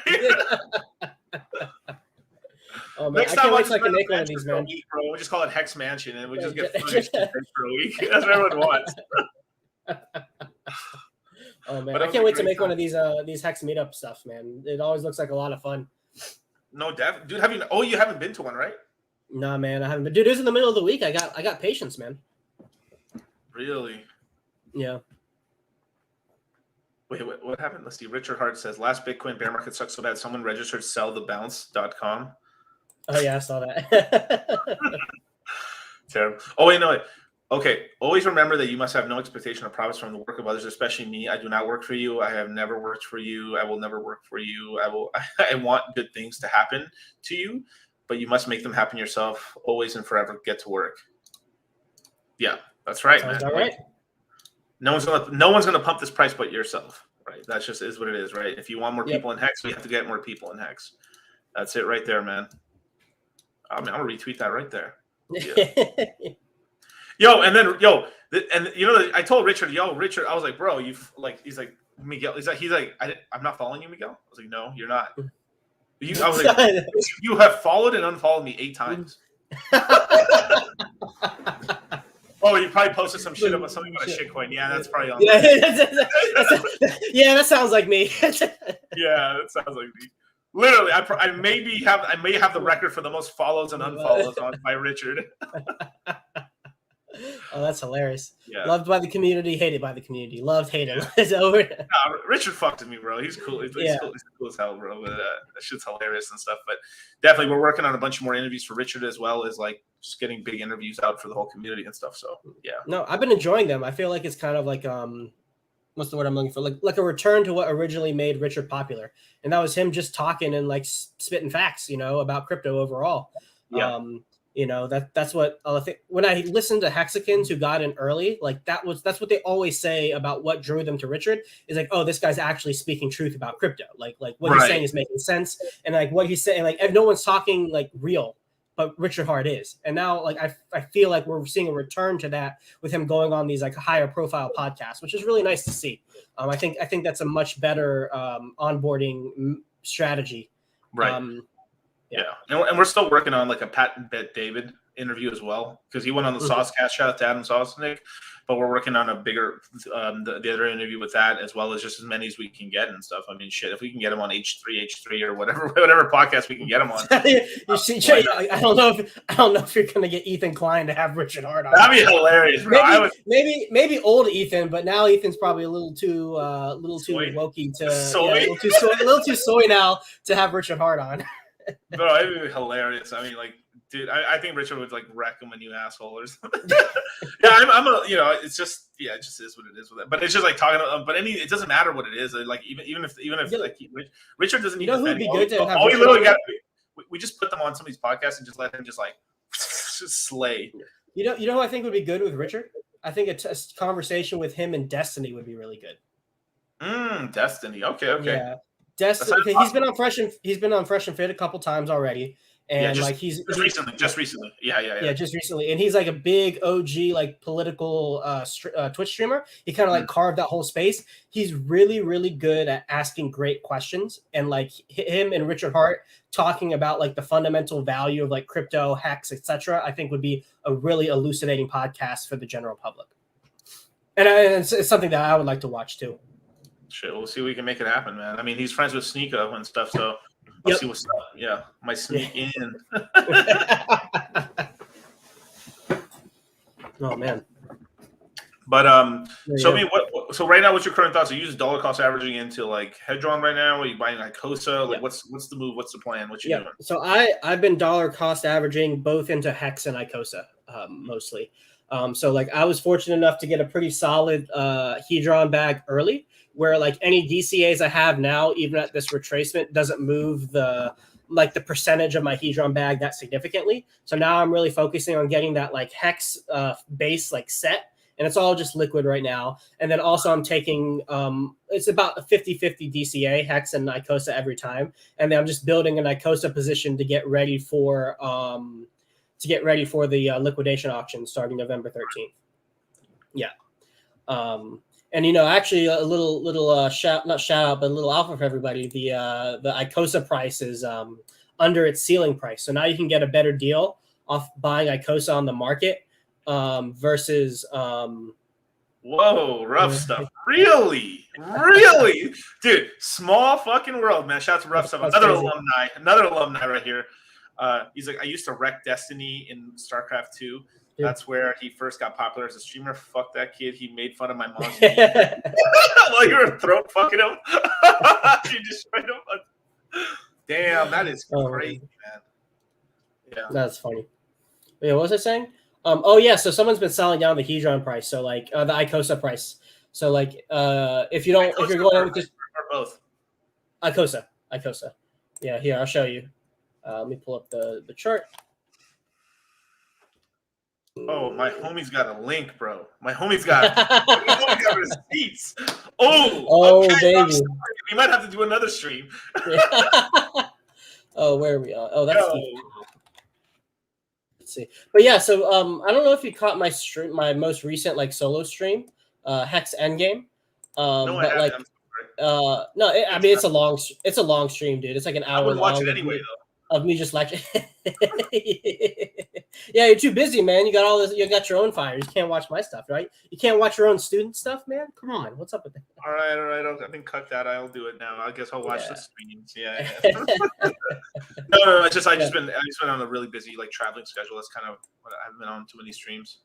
Oh, man. I can't wait till I can make one of these, man. We just call it Hex Mansion, and we just get for a week. That's what everyone wants. Oh man, I can't wait to make one of these Hex meetup stuff, man. It always looks like a lot of fun. No, dude, you haven't been to one, right? Nah, man, I haven't been. Dude, it was in the middle of the week. I got patience, man. Really? Yeah. Wait, what happened? Let's see. Richard Hart says last Bitcoin bear market sucked so bad someone registered sellthebounce.com. Oh yeah, I saw that. Terrible. Oh wait, no. Okay. Always remember that you must have no expectation of profits from the work of others, especially me. I do not work for you. I have never worked for you. I will never work for you. I want good things to happen to you, but you must make them happen yourself. Always and forever. Get to work. Yeah, that's right, man. Right. No one's gonna pump this price but yourself. Right. That just is what it is, right? If you want more people in Hex, we have to get more people in Hex. That's it right there, man. I mean, I'll retweet that right there. Yeah. I told Richard, Richard, I was like, bro, he's like, Miguel, he's like, I'm not following you, Miguel. I was like, no, you're not. I was like, you have followed and unfollowed me 8 times. Oh, you probably posted some shit about something about a shitcoin. Yeah, that's probably on. Yeah, that sounds like me. Yeah, that sounds like me. Literally, I may have the record for the most follows and unfollows by Richard. Oh, that's hilarious. Yeah. Loved by the community, hated by the community. Loved, hated. It's over. Nah, Richard fucked with me, bro. He's cool. He's cool as hell, bro. But that shit's hilarious and stuff. But definitely, we're working on a bunch more interviews for Richard, as well as like just getting big interviews out for the whole community and stuff. So yeah. No, I've been enjoying them. I feel like it's kind of like what's the word I'm looking for? Like a return to what originally made Richard popular, and that was him just talking and like spitting facts, about crypto overall. Yeah. That's what I think. When I listened to Hexicans who got in early, like that's what they always say about what drew them to Richard is like, oh, this guy's actually speaking truth about crypto. Like what he's saying is making sense, and like what he's saying, like no one's talking like real, but Richard Hart is. And now like I feel like we're seeing a return to that with him going on these like higher profile podcasts, which is really nice to see. I think that's a much better onboarding strategy. Right. Yeah. And we're still working on like a Pat Bet David interview as well, because he went on the Saucecast. Shout out to Adam Saucenick. But we're working on a bigger the other interview with that, as well as just as many as we can get and stuff. I mean, shit, if we can get him on H3 or whatever podcast we can get him on. You see, Jay, I don't know if you're gonna get Ethan Klein to have Richard Hart on. That'd be hilarious, bro. Maybe old Ethan, but now Ethan's probably a little too wokey to a little too soy now to have Richard Hart on. Bro, it'd be hilarious. I mean, like, dude, I think Richard would like wreck him a new asshole or something. Yeah, I'm a, it's just, it just is what it is with it. But it's just like talking about, but it doesn't matter what it is. Like even if like Richard doesn't need to defend. Who'd be good to have all we literally got. We just put them on some of these podcasts and just let him just slay. You know who I think would be good with Richard? I think a conversation with him and Destiny would be really good. Destiny. Okay. Yeah. Destiny. He's been on Fresh and Fit a couple times already, and just recently. Yeah, just recently. And he's like a big OG like political Twitch streamer. He kind of like carved that whole space. He's really, really good at asking great questions, and like him and Richard Hart talking about like the fundamental value of like crypto, hacks, etc. I think would be a really elucidating podcast for the general public, and it's something that I would like to watch too. Shit, we'll see if we can make it happen, man. I mean, he's friends with Sneeko and stuff, so I'll see what's up. Yeah, might sneak in. Oh man. But so I mean, so right now, what's your current thoughts? Are you using dollar cost averaging into like Hedron right now? Are you buying ICOSA? Like, what's the move? What's the plan? What you doing? So I've been dollar cost averaging both into Hex and ICOSA mostly. So like I was fortunate enough to get a pretty solid Hedron bag early, where like any DCAs I have now, even at this retracement, doesn't move the percentage of my Hedron bag that significantly. So now I'm really focusing on getting that like Hex base like set, and it's all just liquid right now. And then also I'm taking it's about a 50-50 DCA, Hex and ICOSA every time. And then I'm just building an ICOSA position to get ready for the liquidation auction starting November 13th. Yeah. And actually a little not shout out, but a little alpha for everybody. The ICOSA price is under its ceiling price, so now you can get a better deal off buying ICOSA on the market versus. Whoa, rough stuff! Really, dude. Small fucking world, man. Shout out to rough stuff. Another alumni right here. He's like, I used to wreck Destiny in StarCraft 2. That's where he first got popular as a streamer. Fuck that kid. He made fun of my mom while you were throat fucking him. You destroyed him. Damn, that is crazy, man. Yeah, that's funny. Yeah, what was I saying? So someone's been selling down the Hedron price. So like the ICOSA price. So like if you're going with just both ICOSA. Yeah, here I'll show you. Let me pull up the chart. Oh, my homie's got a link, bro. My homie's got receipts. Oh, okay, baby. We might have to do another stream. Oh, where are we? Oh, that's let's see. But yeah, so I don't know if you caught my stream, my most recent like solo stream, Hex Endgame. No, but like, I mean it's a long stream, dude. It's like an hour. I would watch it anyway, though. Of me just lecturing. Yeah, you're too busy, man. You got all this. You got your own fire. You can't watch my stuff, right? You can't watch your own student stuff, man. Come on, what's up with that? All right. I think cut that. I'll do it now. I guess I'll watch the streams. Yeah. No. It's just I just been on a really busy like traveling schedule. That's kind of what I haven't been on too many streams.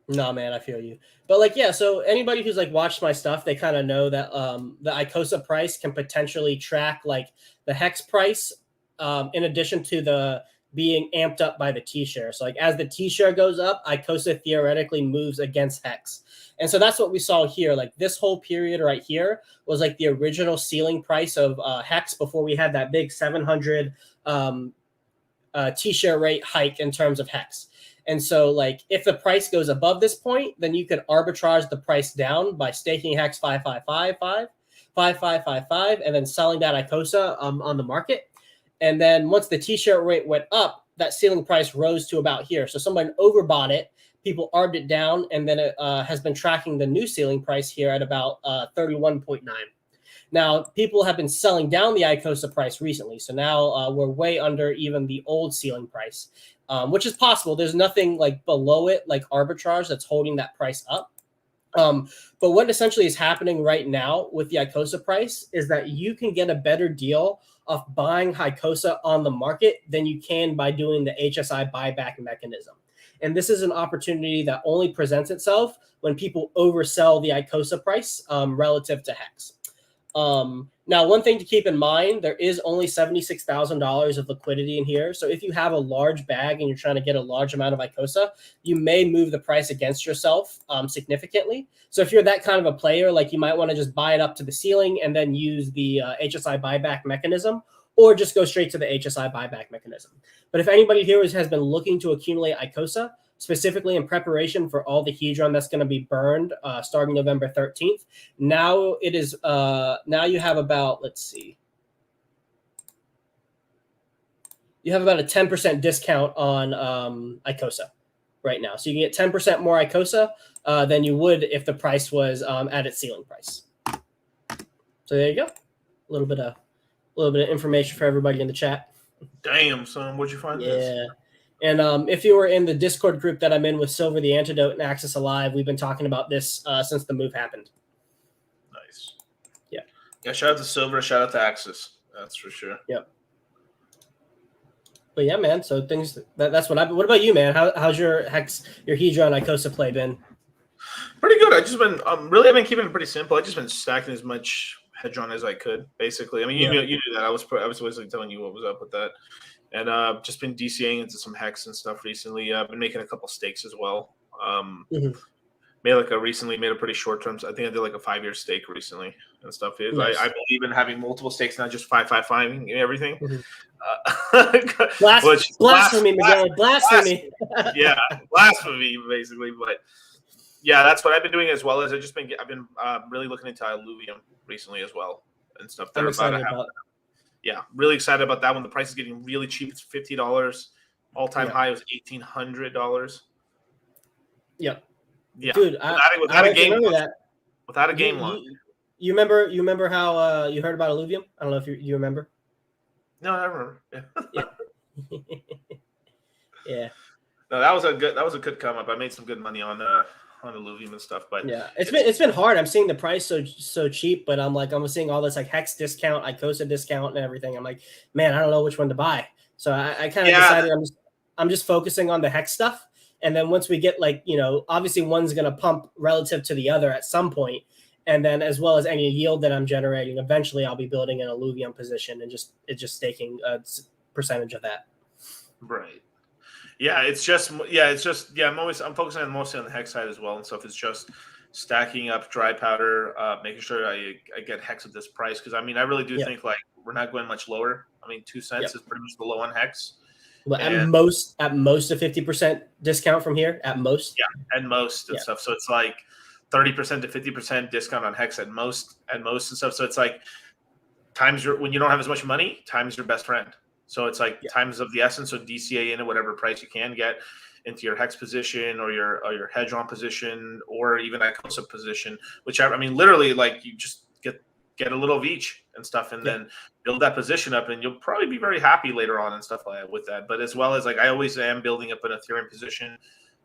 No, man, I feel you. But like, yeah. So anybody who's like watched my stuff, they kind of know that the ICOSA price can potentially track like the Hex price. In addition to the being amped up by the T-share. So like as the T-share goes up, ICOSA theoretically moves against Hex. And so that's what we saw here. Like this whole period right here was like the original ceiling price of Hex before we had that big 700 T-share rate hike in terms of Hex. And so like if the price goes above this point, then you could arbitrage the price down by staking Hex 5555, 5555, and then selling that ICOSA on the market. And then once the T-share rate went up, that ceiling price rose to about here. So someone overbought it, people arbed it down, and then it has been tracking the new ceiling price here at about 31.9. Now, people have been selling down the ICOSA price recently. So now we're way under even the old ceiling price, which is possible. There's nothing like below it, like arbitrage, that's holding that price up. But what essentially is happening right now with the ICOSA price is that you can get a better deal of buying ICOSA on the market than you can by doing the HSI buyback mechanism. And this is an opportunity that only presents itself when people oversell the ICOSA price relative to Hex. Now, one thing to keep in mind, there is only $76,000 of liquidity in here. So if you have a large bag and you're trying to get a large amount of ICOSA, you may move the price against yourself significantly. So if you're that kind of a player, like you might want to just buy it up to the ceiling and then use the HSI buyback mechanism, or just go straight to the HSI buyback mechanism. But if anybody here has been looking to accumulate ICOSA, specifically in preparation for all the Hedron that's going to be burned starting November 13th. Now it is, now you have about, let's see. You have about a 10% discount on ICOSA right now. So you can get 10% more ICOSA than you would if the price was at its ceiling price. So there you go. A little bit of information for everybody in the chat. Damn, son, where'd you find this? Yeah. And if you were in the Discord group that I'm in with Silver the Antidote and Access Alive, we've been talking about this since the move happened. Nice. Yeah. Yeah, shout out to Silver, shout out to Access. That's for sure. Yep. But yeah, man, so things that's what what about you, man? How's your Hedron ICOSA play been? Pretty good. I just been really, I've been keeping it pretty simple. I just been stacking as much Hedron as I could, basically. I mean, you knew that. I was basically telling you what was up with that. And just been DCAing into some Hex and stuff recently. I've been making a couple stakes as well. Made a pretty short term. I think I did like a 5-year stake recently and stuff. Nice. I believe in having multiple stakes, not just 5 and everything. Blasphemy, Miguel. Blasphemy. Yeah, blasphemy, basically. But yeah, that's what I've been doing, as well as I've been really looking into Alluvium recently as well and stuff. I'm excited about. Yeah, really excited about that one. The price is getting really cheap. It's $50. All-time high was $1,800. Yep. Yeah, dude, without a game remember that. Without a game launch. You remember how you heard about Alluvium? I don't know if you remember. No, I remember. Yeah. Yeah. No, that was a good come up. I made some good money on Alluvium and stuff, but yeah, it's been hard. I'm seeing the price so cheap, but I'm seeing all this like Hex discount, ICOSA discount, and everything. I'm like, man, I don't know which one to buy. So I kind of decided I'm just focusing on the Hex stuff, and then once we get obviously one's gonna pump relative to the other at some point, and then as well as any yield that I'm generating, eventually I'll be building an Alluvium position and just staking a percentage of that. Right. Yeah, I'm focusing mostly on the Hex side as well and stuff. It's just stacking up dry powder, making sure I get Hex at this price, because I really do think like we're not going much lower. 2 cents is pretty much the low on Hex. Well, at most a 50% discount from here at most. Yeah, at most and stuff. So it's like 30% to 50% discount on Hex at most and stuff. So it's like when you don't have as much money, time's your best friend. So it's like times of the essence. So DCA in at whatever price you can get into your Hex position or your Hedron position or even ICOSA position, whichever. Literally, like you just get a little of each and stuff, and then build that position up, and you'll probably be very happy later on and stuff like that with that. But as well as like I always am building up an Ethereum position,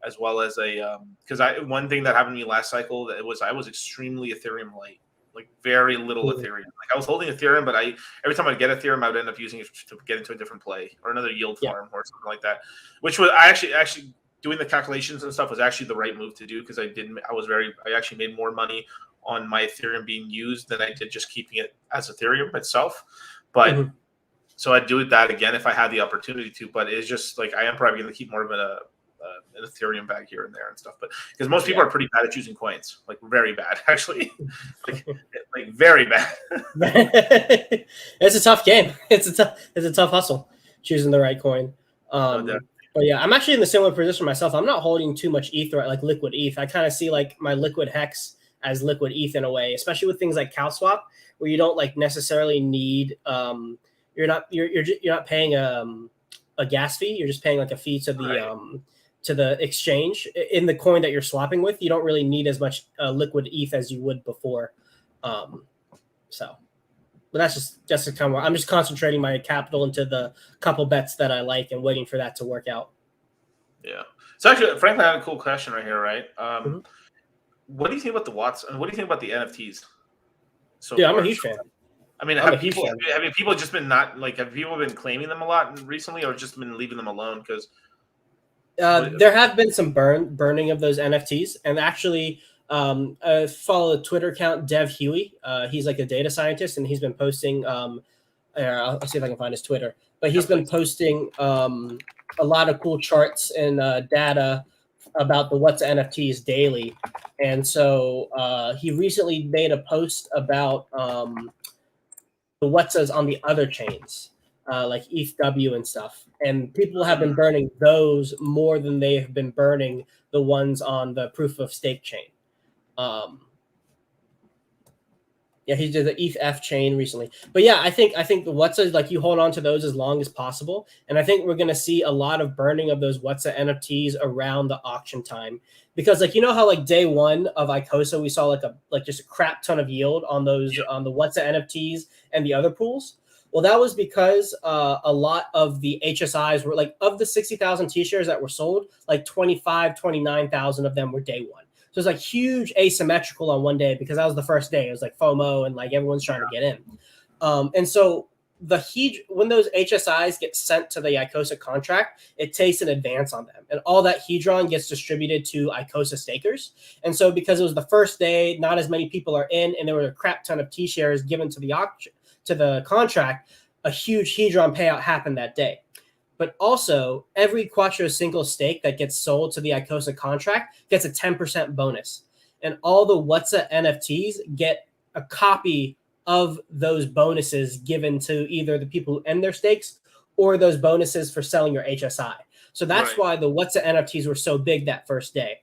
as well as because one thing that happened to me last cycle I was extremely Ethereum light. Like very little Ethereum. Like I was holding Ethereum, but every time I get Ethereum, I would end up using it to get into a different play or another yield farm or something like that. Which was I actually doing the calculations and stuff was actually the right move to do, because I actually made more money on my Ethereum being used than I did just keeping it as Ethereum itself. But So I'd do that again if I had the opportunity to. But it's just like I am probably going to keep more of an Ethereum bag here and there and stuff. But because most people are pretty bad at choosing coins, like very bad actually, like very bad. It's a tough game. It's a tough hustle choosing the right coin. But yeah, I'm actually in the similar position myself. I'm not holding too much ETH, like liquid ETH. I kind of see like my liquid hex as liquid ETH in a way, especially with things like CalSwap, where you don't like necessarily need you're not paying a gas fee. You're just paying like a fee to the exchange in the coin that you're swapping with. You don't really need as much liquid ETH as you would before. But that's just kind of, I'm just concentrating my capital into the couple bets that I like and waiting for that to work out. Yeah. So actually, frankly, I have a cool question right here, right? What do you think about the WAATSA? What do you think about the NFTs? So yeah, I'm a huge fan. I mean, have people just been have people been claiming them a lot recently, or just been leaving them alone? Because there have been some burning of those NFTs, and actually, I follow a Twitter account, Dev Huey. He's like a data scientist, and he's been posting. I'll see if I can find his Twitter, but he's been posting a lot of cool charts and data about the WAATSA NFTs daily. And so he recently made a post about the WAATSAs on the other chains, like ETHW and stuff. And people have been burning those more than they have been burning the ones on the proof of stake chain. Yeah, he did the ETH chain recently. But yeah, I think the WAATSA, like you hold on to those as long as possible. And I think we're going to see a lot of burning of those WAATSA NFTs around the auction time. Because like, you know how like day one of ICOSA, we saw like just a crap ton of yield on those on the WAATSA NFTs and the other pools? Well, that was because a lot of the HSIs were like, of the 60,000 T-shares that were sold, like 29,000 of them were day one. So it's like huge asymmetrical on one day because that was the first day. It was like FOMO and like everyone's trying to get in. And so when those HSIs get sent to the ICOSA contract, it takes an advance on them. And all that Hedron gets distributed to ICOSA stakers. And so because it was the first day, not as many people are in, and there were a crap ton of T-shares given to the auction, to the contract, a huge Hedron payout happened that day. But also, every Quattro single stake that gets sold to the ICOSA contract gets a 10% bonus. And all the WAATSA NFTs get a copy of those bonuses given to either the people who end their stakes or those bonuses for selling your HSI. So that's why the WAATSA NFTs were so big that first day.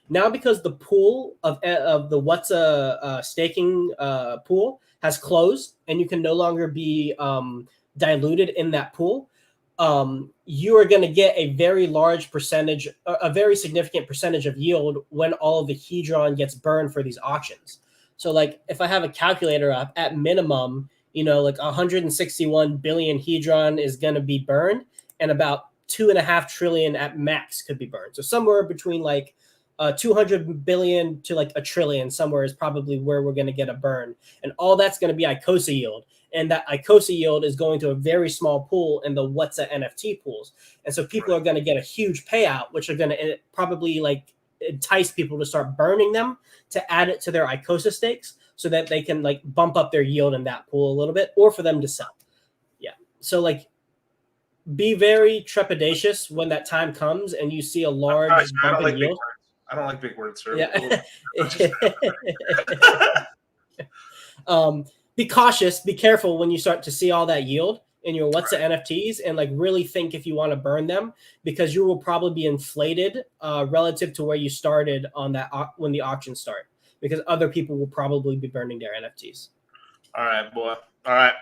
Now, because the pool of the WAATSA staking pool has closed and you can no longer be diluted in that pool, you are going to get a very large percentage, a very significant percentage of yield when all of the Hedron gets burned for these auctions. So like if I have a calculator up at minimum, like 161 billion Hedron is going to be burned and about 2.5 trillion at max could be burned. So somewhere between like 200 billion to like a trillion somewhere is probably where we're going to get a burn. And all that's going to be ICOSA yield. And that ICOSA yield is going to a very small pool in the WAATSA NFT pools. And so people are going to get a huge payout, which are going to probably like entice people to start burning them to add it to their ICOSA stakes so that they can like bump up their yield in that pool a little bit or for them to sell. Yeah. So like be very trepidatious when that time comes and you see a large bump in yield. I don't like big words, sir. Yeah. Be cautious, be careful when you start to see all that yield in your WAATSA NFTs and like really think if you want to burn them because you will probably be inflated relative to where you started on that when the auctions start because other people will probably be burning their NFTs. All right, boy. All right.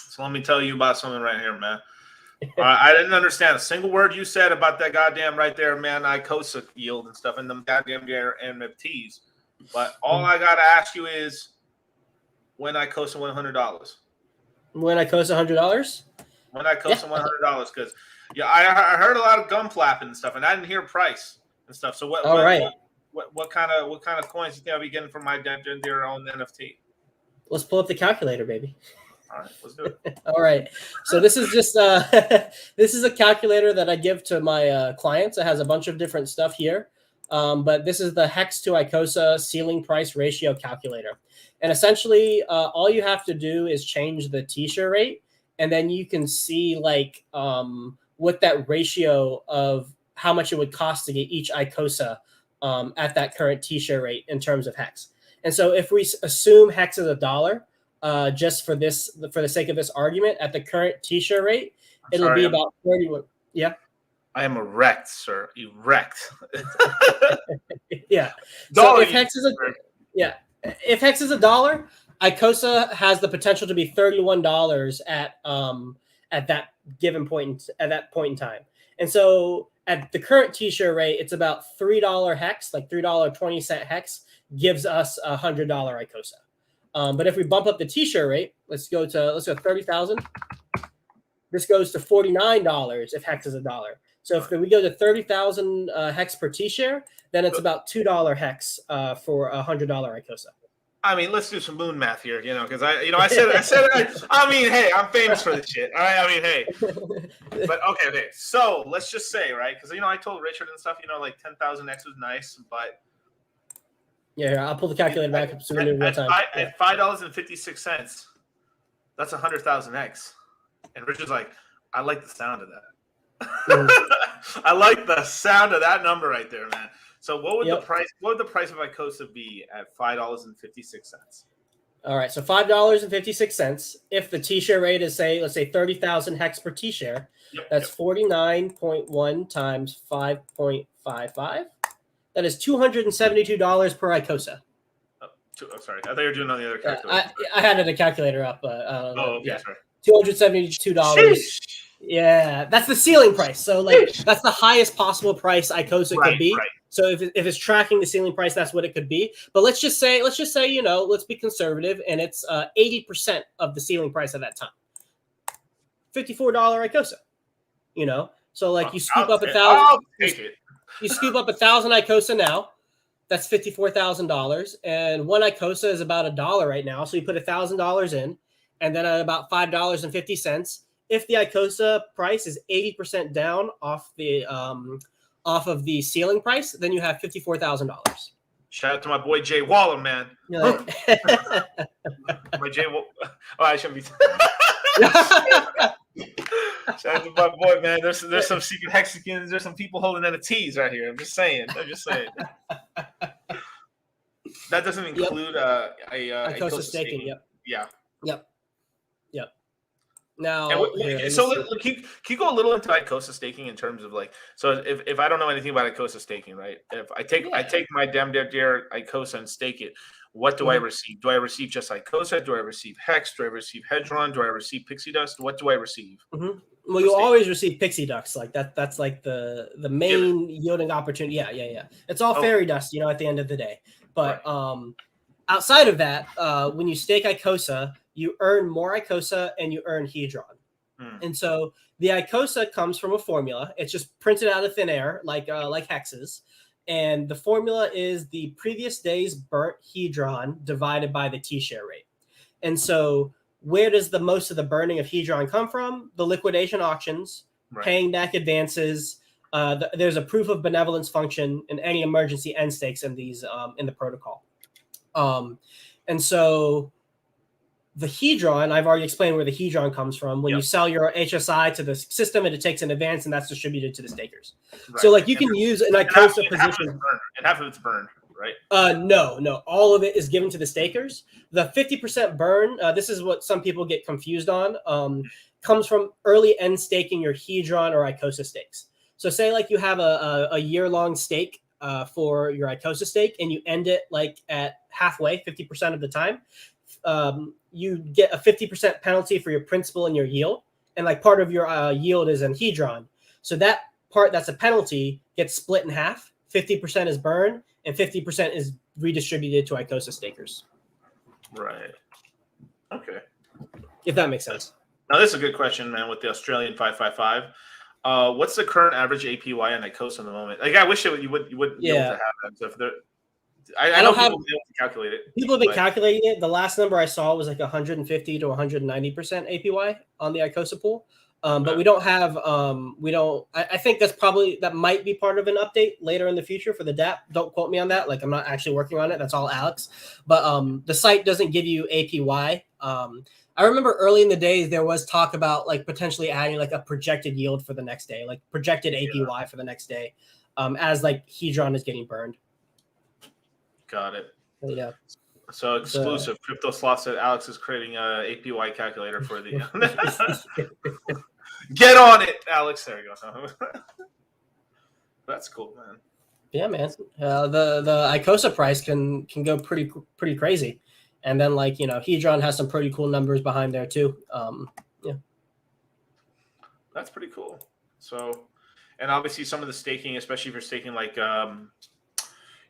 So let me tell you about something right here, man. I didn't understand a single word you said about that goddamn right there, man, ICOSA yield and stuff and them goddamn NFTs. But all I got to ask you is, when ICOSA $100. When ICOSA $100? When ICOSA $100, because I heard a lot of gum flapping and stuff, and I didn't hear price and stuff. So what kind of coins do you think I'll be getting from my their own NFT? Let's pull up the calculator, baby. All right, let's do it. All right. So this is just this is a calculator that I give to my clients. It has a bunch of different stuff here. But this is the Hex to ICOSA ceiling price ratio calculator. And essentially, all you have to do is change the T-share rate and then you can see like what that ratio of how much it would cost to get each ICOSA at that current T-share rate in terms of hex. And so if we assume hex is $1, just for the sake of this argument, at the current T-share rate, it'll be about 31. Yeah. I am erect, sir. Erect. Yeah. So if hex is if hex is $1, ICOSA has the potential to be $31 at that given point at that point in time. And so at the current T-share rate, it's about $3 hex, like $3.20 hex gives us $100 ICOSA. But if we bump up the T-share rate, let's go 30,000. This goes to $49 if hex is $1. So if we go to 30,000 hex per T-share, then it's about $2 hex for $100 ICOSA. I mean, let's do some moon math here, because I mean, hey, I'm famous for this shit. All right, I mean, hey, but okay. So let's just say, right? Because I told Richard and stuff, like 10,000 X was nice, but yeah, I'll pull the calculator back up so we know real time. At $5.56, that's 100,000 X, and Richard's like, I like the sound of that. I like the sound of that number right there, man. So what would the price? What would the price of ICOSA be at $5.56? All right, so $5.56. If the T-share rate is let's say 30,000 hex per T-share, that's 49.1 times 5.55. That is $272 per ICOSA. Oh, sorry, I thought you were doing on the other calculator. I had a calculator up, but okay, sorry. $272. Yeah, that's the ceiling price. So that's the highest possible price ICOSA could be. Right. So if it's tracking the ceiling price, that's what it could be. But let's just say, let's be conservative, and it's 80% of the ceiling price at that time. $54 ICOSA. So you scoop up 1,000. I'll take it. You scoop up 1,000 ICOSA now. That's $54,000, and one ICOSA is about $1 right now. So you put $1,000 in, and then at about $5.50. If the ICOSA price is 80% down off of the ceiling price, then you have $54,000. Shout out to my boy Jay Waller, man. My Jay. I shouldn't be. Shout out to my boy, man. There's some secret hexagons. There's some people holding NFTs right here. I'm just saying. That doesn't include ICOSA staking. Yep. Yeah. Yep. Now, can you go a little into ICOSA staking in terms of so if I don't know anything about ICOSA staking, right? If I take my damn dear ICOSA and stake it, what do I receive? Do I receive just ICOSA? Do I receive Hex? Do I receive Hedron? Do I receive Pixie Dust? What do I receive? Mm-hmm. Well, you'll always receive Pixie Dust. That's like the main yielding opportunity. Yeah. It's all fairy dust, at the end of the day. But outside of that, when you stake ICOSA, you earn more ICOSA and you earn Hedron. And so the ICOSA comes from a formula. It's just printed out of thin air, like hexes. And the formula is the previous day's burnt Hedron divided by the T-share rate. And so where does the most of the burning of Hedron come from? The liquidation auctions, paying back advances. There's a proof of benevolence function in any emergency end stakes in these in the protocol. And so the Hedron, I've already explained where the Hedron comes from. When you sell your HSI to the system, it takes an advance, and that's distributed to the stakers. Right. So, you can use an ICOSA position. And half of it's burned, right? No. All of it is given to the stakers. The 50% burn, this is what some people get confused on, comes from early end staking your Hedron or ICOSA stakes. So, say you have a year-long stake for your ICOSA stake, and you end it at halfway, 50% of the time. You get a 50% penalty for your principal and your yield. And part of your yield is in Hedron. So that's a penalty, gets split in half. 50% is burned and 50% is redistributed to ICOSA stakers. Right. Okay. If that makes sense. Now, this is a good question, man, with the Australian 555. What's the current average APY on ICOSA in the moment? I wish you would be able to have that. So if I don't have people be able to calculate it. People have been calculating it. The last number I saw was 150 to 190% APY on the ICOSA pool. But we don't have I think that might be part of an update later in the future for the DApp. Don't quote me on that. I'm not actually working on it. That's all Alex. But the site doesn't give you APY. I remember early in the days there was talk about like potentially adding like a projected yield for the next day, like projected APY for the next day, as like Hedron is getting burned. Got it. Yeah. So exclusive. CryptoSloth said Alex is creating a APY calculator for the. Get on it, Alex. There you go. That's cool, man. Yeah, man. The ICOSA price can go pretty crazy, and then like Hedron has some pretty cool numbers behind there too. Yeah, that's pretty cool. So, and obviously some of the staking, especially if you're staking like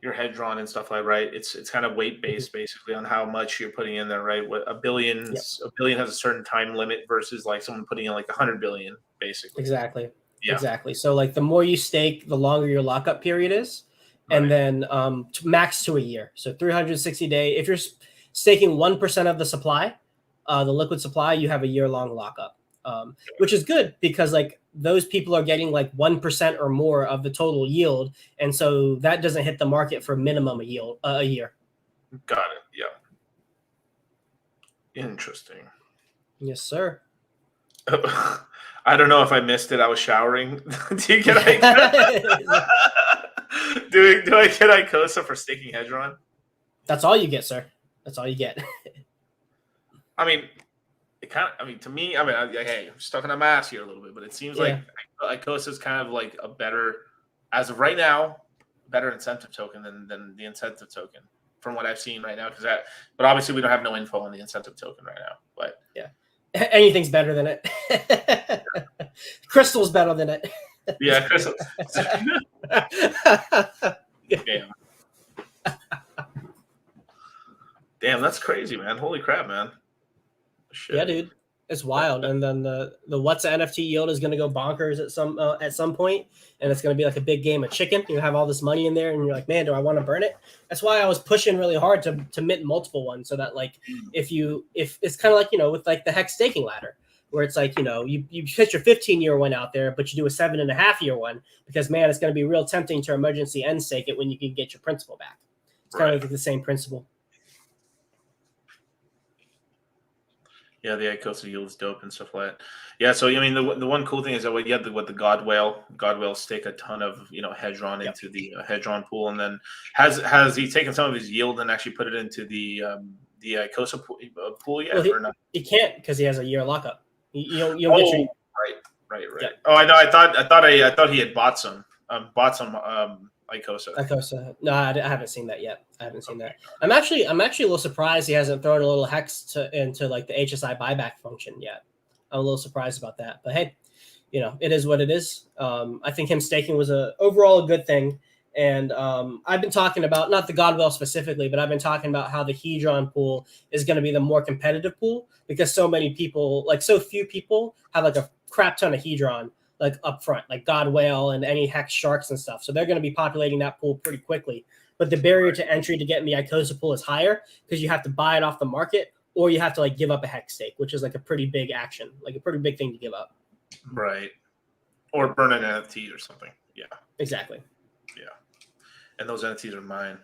your Hedron and stuff like right, it's kind of weight based basically on how much you're putting in there, right? What a billion has a certain time limit versus like someone putting in like 100 billion, basically. Exactly. Yeah. Exactly. So like the more you stake, the longer your lockup period is, and then max to a year. So 360 day. If you're staking 1% of the supply, the liquid supply, you have a year-long lockup, which is good because like those people are getting like 1% or more of the total yield, and so that doesn't hit the market for minimum a year. Got it. Yeah. Interesting. Yes, sir. I don't know if I missed it. I was showering. Do you get do I get ICOSA for staking Hedron? That's all you get, sir. That's all you get. I mean, it kind of. I mean, to me, I mean, hey, I'm stuck in a mass here a little bit, but it seems like ICOSA is kind of like a better, as of right now, better incentive token than the incentive token from what I've seen right now. But obviously we don't have no info on the incentive token right now. But yeah, anything's better than it. Crystal's better than it. Yeah, Crystal. Damn. Damn, that's crazy, man. Holy crap, man. Shit. Yeah, dude. It's wild. And then the WAATSA NFT yield is going to go bonkers at some point, and it's going to be like a big game of chicken. You have all this money in there, and you're like, man, do I want to burn it? That's why I was pushing really hard to mint multiple ones, so that like if it's kind of like with like the Hex staking ladder, where it's like you hit your 15-year one out there, but you do a 7.5-year one because man, it's going to be real tempting to emergency end stake it when you can get your principal back. It's kind of like the same principle. Yeah, the ICOSA yield is dope and stuff like that. Yeah, so I mean, the one cool thing is that you had the God whale stake a ton of Hedron into the Hedron pool, and then has he taken some of his yield and actually put it into the ICOSA pool yet? Well, or not? He can't because he has a year lockup. You don't get your right. Yeah. Oh, I know. I thought he had bought some ICOSA. ICOSA. No, I haven't seen that yet. I haven't seen that. I'm actually a little surprised he hasn't thrown a little hex into like the HSI buyback function yet. I'm a little surprised about that. But hey, it is what it is. I think him staking was overall a good thing. And I've been talking about, not the Godwell specifically, but I've been talking about how the Hedron pool is going to be the more competitive pool because so few people have like a crap ton of Hedron like up front, like God Whale and any Hex Sharks and stuff. So they're going to be populating that pool pretty quickly. But the barrier to entry to get in the ICOSA pool is higher because you have to buy it off the market or you have to like give up a Hex stake, which is like a pretty big action, like a pretty big thing to give up. Right. Or burn an NFT or something. Yeah. Exactly. Yeah. And those NFTs are mine.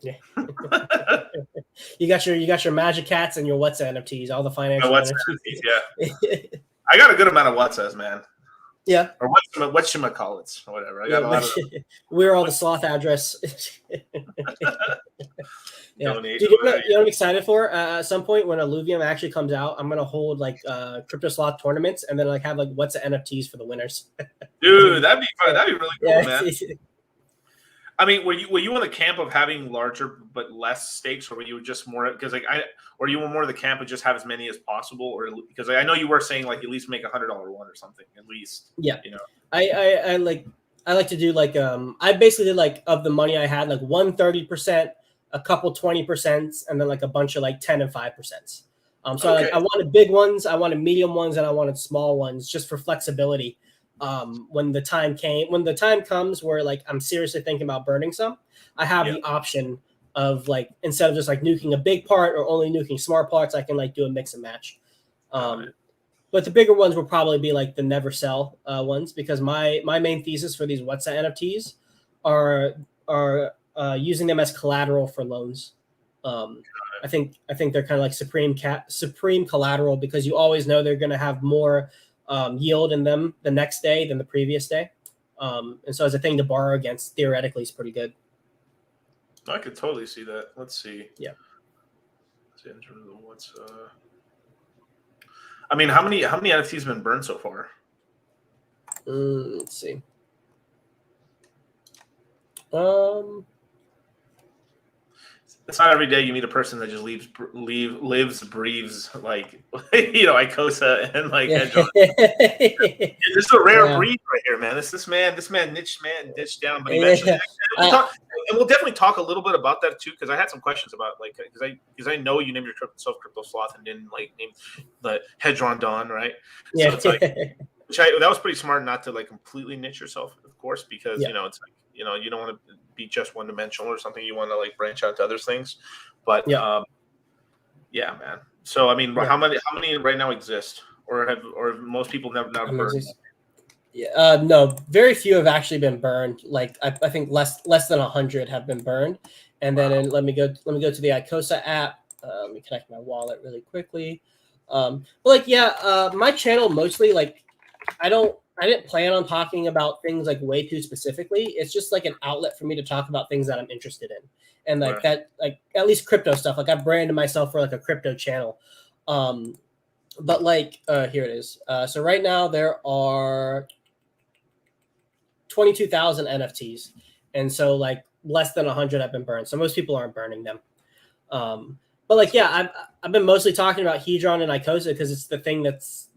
Yeah. you got your Magic Cats and your WAATSA NFTs, all the financial NFTs. Yeah. I got a good amount of WAATSAs, man. Yeah. Or whatchamacallits or whatever. I got a lot of them. We're all the sloth address. Yeah. Dude, you know what I'm excited for? At some point when Alluvium actually comes out, I'm gonna hold like CryptoSloth tournaments and then like have like WAATSA NFTs for the winners. Dude, that'd be fun. That'd be really cool, Yeah, man. I mean, were you in the camp of having larger but less stakes, or were you just more or you were more in the camp of just have as many as possible, or because I know you were saying like at least make $100 one or something at least. Yeah, I like to do like I basically did like of the money I had like 130%, a couple 20%, and then like a bunch of like 10 and 5%. So okay. I wanted big ones, I wanted medium ones, and I wanted small ones just for flexibility. When the time comes where like I'm seriously thinking about burning some, I have the option of like instead of just like nuking a big part or only nuking smart parts, I can like do a mix and match. But the bigger ones will probably be like the never sell ones because my main thesis for these WAATSA NFTs are using them as collateral for loans. I think they're kind of like supreme collateral, because you always know they're going to have more yield in them the next day than the previous day. And so as a thing to borrow against, theoretically, is pretty good. I could totally see that. Let's see. Yeah. In terms of what's I mean, how many NFTs have been burned so far? Let's see. It's not every day you meet a person that just lives, breathes like ICOSA and like Hedron. This is a rare breed right here, man. This man niched down, but eventually, and we'll definitely talk a little bit about that too, because I had some questions about because I know you named yourself CryptoSloth and didn't like name the Hedron Dawn, right? Yeah. So it's like, that was pretty smart not to like completely niche yourself, of course, because it's like, you don't want to be just one dimensional or something. You want to like branch out to other things, but man. So I mean, how many right now exist, or most people never burned? Yeah, no, very few have actually been burned. Like I think less than 100 have been burned. And then let me go to the ICOSA app. Let me connect my wallet really quickly. But like my channel mostly, like I didn't plan on talking about things like way too specifically. It's just like an outlet for me to talk about things that I'm interested in. And like that, like at least crypto stuff. Like I branded myself for like a crypto channel. But like here it is. So right now there are 22,000 NFTs. And so like less than 100 have been burned. So most people aren't burning them. But like, I've been mostly talking about Hedron and ICOSA because it's the thing that's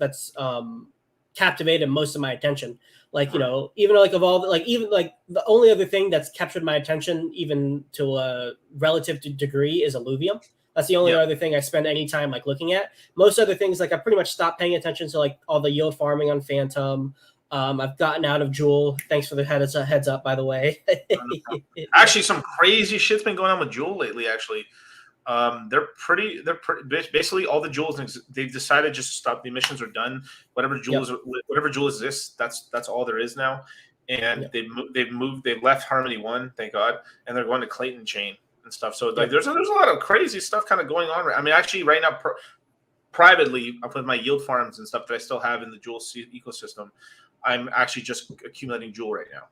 captivated most of my attention. Like, even like of all even like the only other thing that's captured my attention, even to a relative degree, is Alluvium. That's the only other thing I spend any time like looking at. Most other things, like I pretty much stopped paying attention to like all the yield farming on Phantom. I've gotten out of Jewel. Thanks for the heads up, by the way. Actually, some crazy shit's been going on with Jewel lately. Actually, they're basically all the jewels. They've decided just to stop. The emissions are done. Whatever jewel exists, that's all there is now. And they've left Harmony 1, thank God, and they're going to Clayton Chain and stuff. So like there's a lot of crazy stuff kind of going on. I mean, actually, right now, privately, with my yield farms and stuff that I still have in the Jewel ecosystem, I'm actually just accumulating Jewel right now,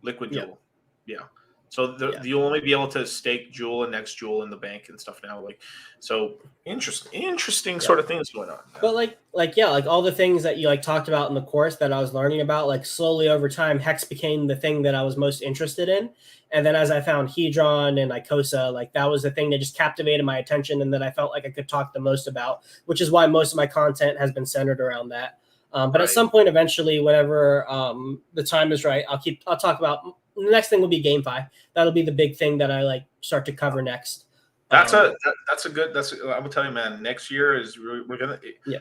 liquid Jewel. Yeah. So you'll only be able to stake Jewel and next Jewel in the bank and stuff now. Like, so interesting sort of things going on. But like all the things that you like talked about in the course that I was learning about, like slowly over time, Hex became the thing that I was most interested in. And then as I found Hedron and ICOSA, like that was the thing that just captivated my attention and that I felt like I could talk the most about, which is why most of my content has been centered around that. But at some point, eventually, whenever the time is right, I'll talk about. The next thing will be Gamefi. That'll be the big thing that I like start to cover next. I would tell you, man, next year we're gonna.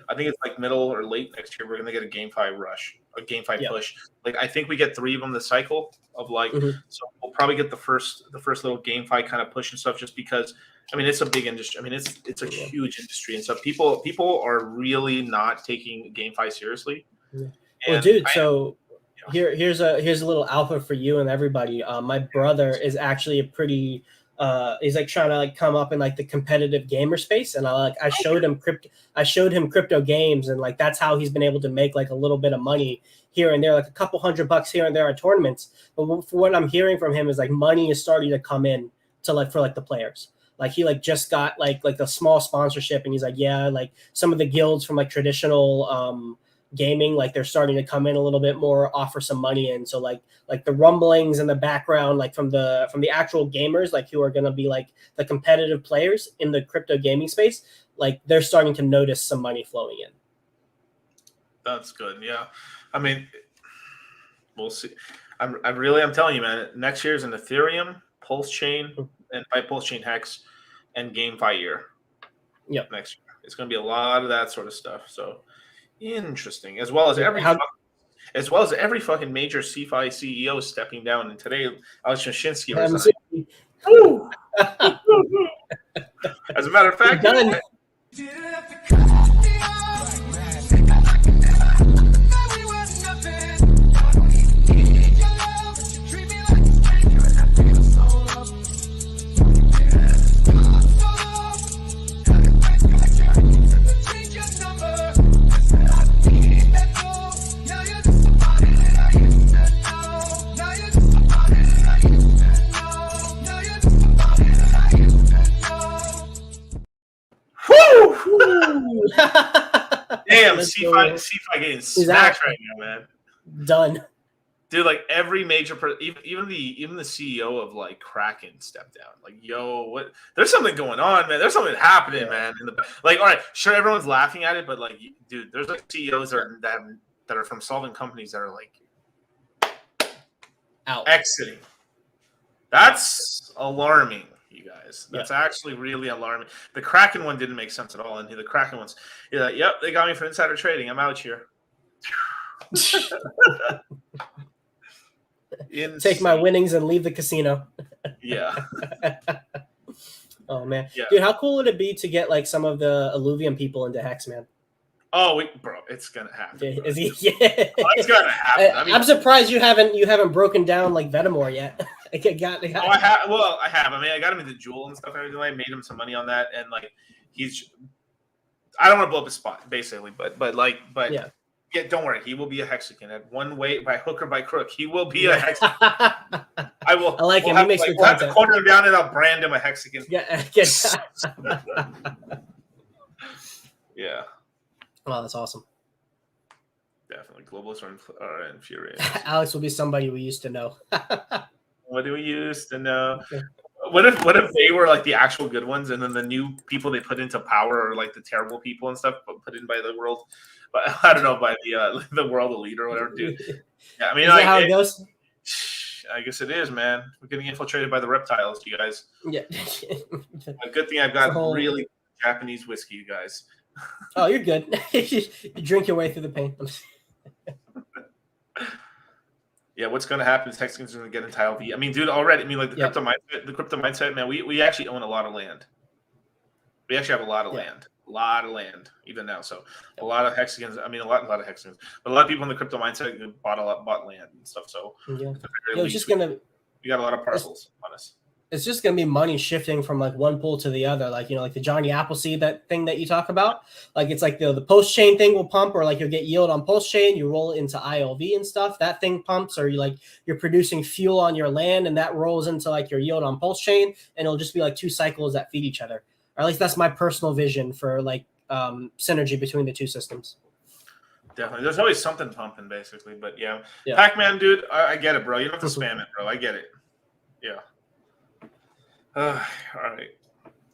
I think it's like middle or late next year. We're gonna get a GameFi rush, a GameFi push. Like I think we get 3 of them this cycle of like. So we'll probably get the first little GameFi kind of push and stuff, just because. I mean, it's a big industry. I mean, it's a huge industry, and so people are really not taking GameFi seriously. Well, dude, here's a little alpha for you and everybody. My brother is actually a pretty he's like trying to like come up in like the competitive gamer space, and I showed him crypto games, and like that's how he's been able to make like a little bit of money here and there, like a couple $100 here and there at tournaments. But for what I'm hearing from him is like money is starting to come in to like for like the players. Like he like just got like a small sponsorship, and he's like, like some of the guilds from like traditional gaming, like they're starting to come in a little bit more, offer some money in. So like the rumblings in the background, like from the actual gamers, like who are gonna be like the competitive players in the crypto gaming space, like they're starting to notice some money flowing in. That's good. Yeah. I mean, we'll see. I'm telling you, man, next year is an Ethereum, Pulschain, and by Pulschain Hex and GameFi year. Yep. Next year. It's going to be a lot of that sort of stuff. So interesting. As well as every fucking major CeFi CEO stepping down. And today, Alex Jashinsky resigned. As a matter of fact, let's C5 go. C5 getting He's smacked out. right now, man. Done. Dude, like every major even the CEO of like Kraken stepped down. Like, yo, what? There's something going on, man. There's something happening, man. Like, all right, sure, everyone's laughing at it, but like, dude, there's like CEOs that are from solvent companies that are like Out. exiting. That's alarming, you guys. That's actually really alarming. The Kraken one didn't make sense at all, and the Kraken ones, you're like, yep, they got me for insider trading. I'm out here. Take my winnings and leave the casino. Yeah. Oh man, Yeah. dude, how cool would it be to get like some of the Alluvium people into Hex, man? Oh, bro, it's gonna happen. Is he? Yeah. Oh, it's gonna happen. I mean, I'm surprised you haven't broken down like Venomore yet. I have. Well, I have. I mean, I got him into Jewel and stuff. Everything. I made him some money on that, and like he's. I don't want to blow up his spot, basically, but yeah. Yeah, don't worry. He will be a Hexagon at one way, by hook or by crook. He will be a Hexagon. I will. I like him. Have, he makes like, good we'll have content. to corner him down, and I'll brand him a Hexagon. Yeah. Yeah. Oh, that's awesome. Definitely, globalists are infuriating. Alex will be somebody we used to know. What do we used to know? What if they were like the actual good ones, and then the new people they put into power are like the terrible people and stuff, but put in by the world? But I don't know, by the world elite or whatever, dude. Yeah, I mean, is that how it goes? I guess it is, man. We're getting infiltrated by the reptiles, you guys. Yeah. A good thing I've got really Japanese whiskey, you guys. Oh, you're good. You drink your way through the pain. Yeah, what's going to happen is Hexagons are going to get into ILV. I mean, dude, already. I mean, like the crypto mindset, man. We actually own a lot of land. We actually have a lot of land, even now. So a lot of Hexagons. I mean, a lot of Hexagons, but a lot of people in the crypto mindset bought land and stuff. So it's just gonna. We got a lot of parcels on us. It's just gonna be money shifting from like one pool to the other, like like the Johnny Appleseed that thing that you talk about. Like it's like the Pulschain thing will pump, or like you'll get yield on Pulschain, you roll it into ILV and stuff. That thing pumps, or you're producing fuel on your land, and that rolls into like your yield on Pulschain, and it'll just be like two cycles that feed each other. Or at least that's my personal vision for like synergy between the two systems. Definitely, there's always something pumping, basically. But yeah. Pac-Man, dude, I get it, bro. You don't have to spam it, bro. I get it. Yeah. All right,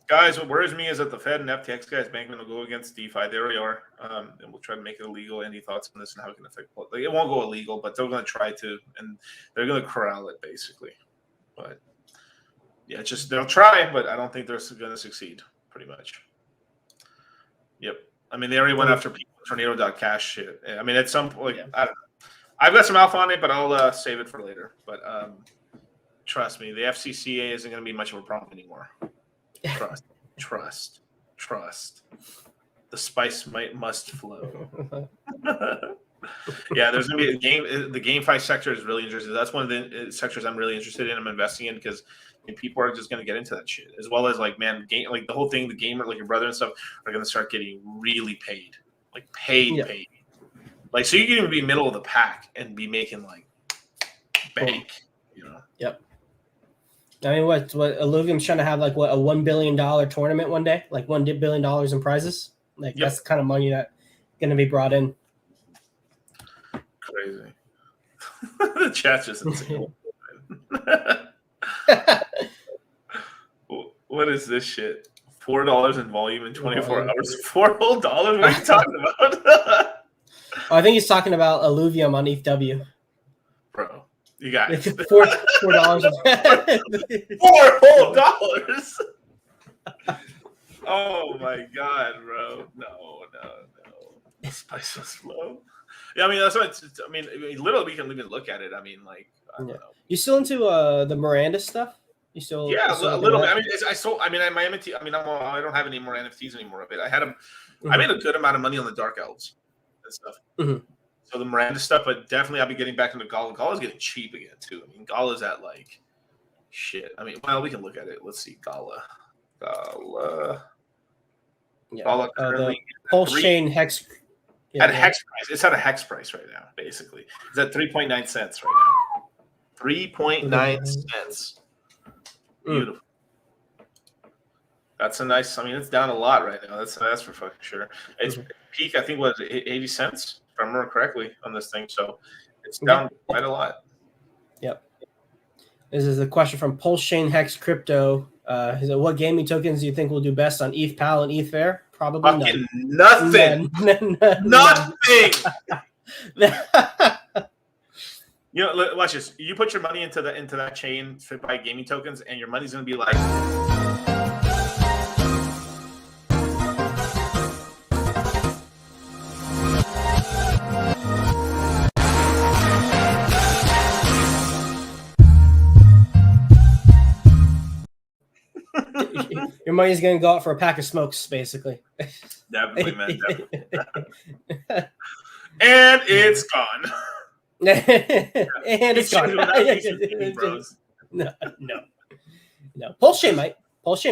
guys. What worries me is that the Fed and FTX guys banking will go against DeFi. There we are, and we'll try to make it illegal. Any thoughts on this and how it can affect? Like, it won't go illegal, but they're going to try to, and they're going to corral it basically. But yeah, just they'll try, but I don't think they're going to succeed. Pretty much. Yep. I mean, they already went after people Tornado.cash shit. I mean, at some point, I don't know. I've got some alpha on it, but I'll save it for later. But trust me, the FCCA isn't going to be much of a problem anymore. Trust. The spice must flow. Yeah, there's going to be the GameFi sector is really interesting. That's one of the sectors I'm really interested in. I'm investing in because people are just going to get into that shit, as well as like, man, like the whole thing, the gamer, like your brother and stuff, are going to start getting really paid, like paid. Like, so you can even be middle of the pack and be making like bank, Yep. I mean, what Alluvium's trying to have like a $1 billion tournament one day, like $1 billion in prizes. Like that's the kind of money that going to be brought in. Crazy. The chat's just insane. What is this shit? $4 in volume in 24 hours. $4 whole dollars? What are you talking about? I think he's talking about Alluvium on ETHW. Bro, you got it. $4. $4 whole dollars. Oh my god, bro! No. Spice was slow. Yeah, I mean that's what. I mean, literally, we can even look at it. I mean, like, I don't know. You still into the Miranda stuff? You still? Yeah, a little bit. I mean, I sold. I mean, my NFT. I mean, I don't have any more NFTs anymore of it. I had them. I made a good amount of money on the Dark Elves and stuff. So the Miranda stuff, but definitely I'll be getting back into GALA. GALA's getting cheap again too. I mean, GALA's at like shit. I mean, well, we can look at it. Let's see, GALA. Yeah. GALA currently the Pulschain Hex. At a hex price. It's at a hex price right now, basically. It's at 3.9 cents right now. 3.9 cents. Beautiful. That's a nice. I mean, it's down a lot right now. That's for fucking sure. It's peak. I think was 80 cents, if I remember correctly, on this thing. So it's down quite a lot. Yep. This is a question from Pulschain Hex Crypto. What gaming tokens do you think will do best on ETH Pal and ETH Fair? Probably fucking nothing. Nothing. You know, watch this. You put your money into that chain to buy gaming tokens, and your money's gonna be like. Your money's gonna go out for a pack of smokes, basically. Definitely, man. Definitely. And it's gone. And it's gone. No. Pulschain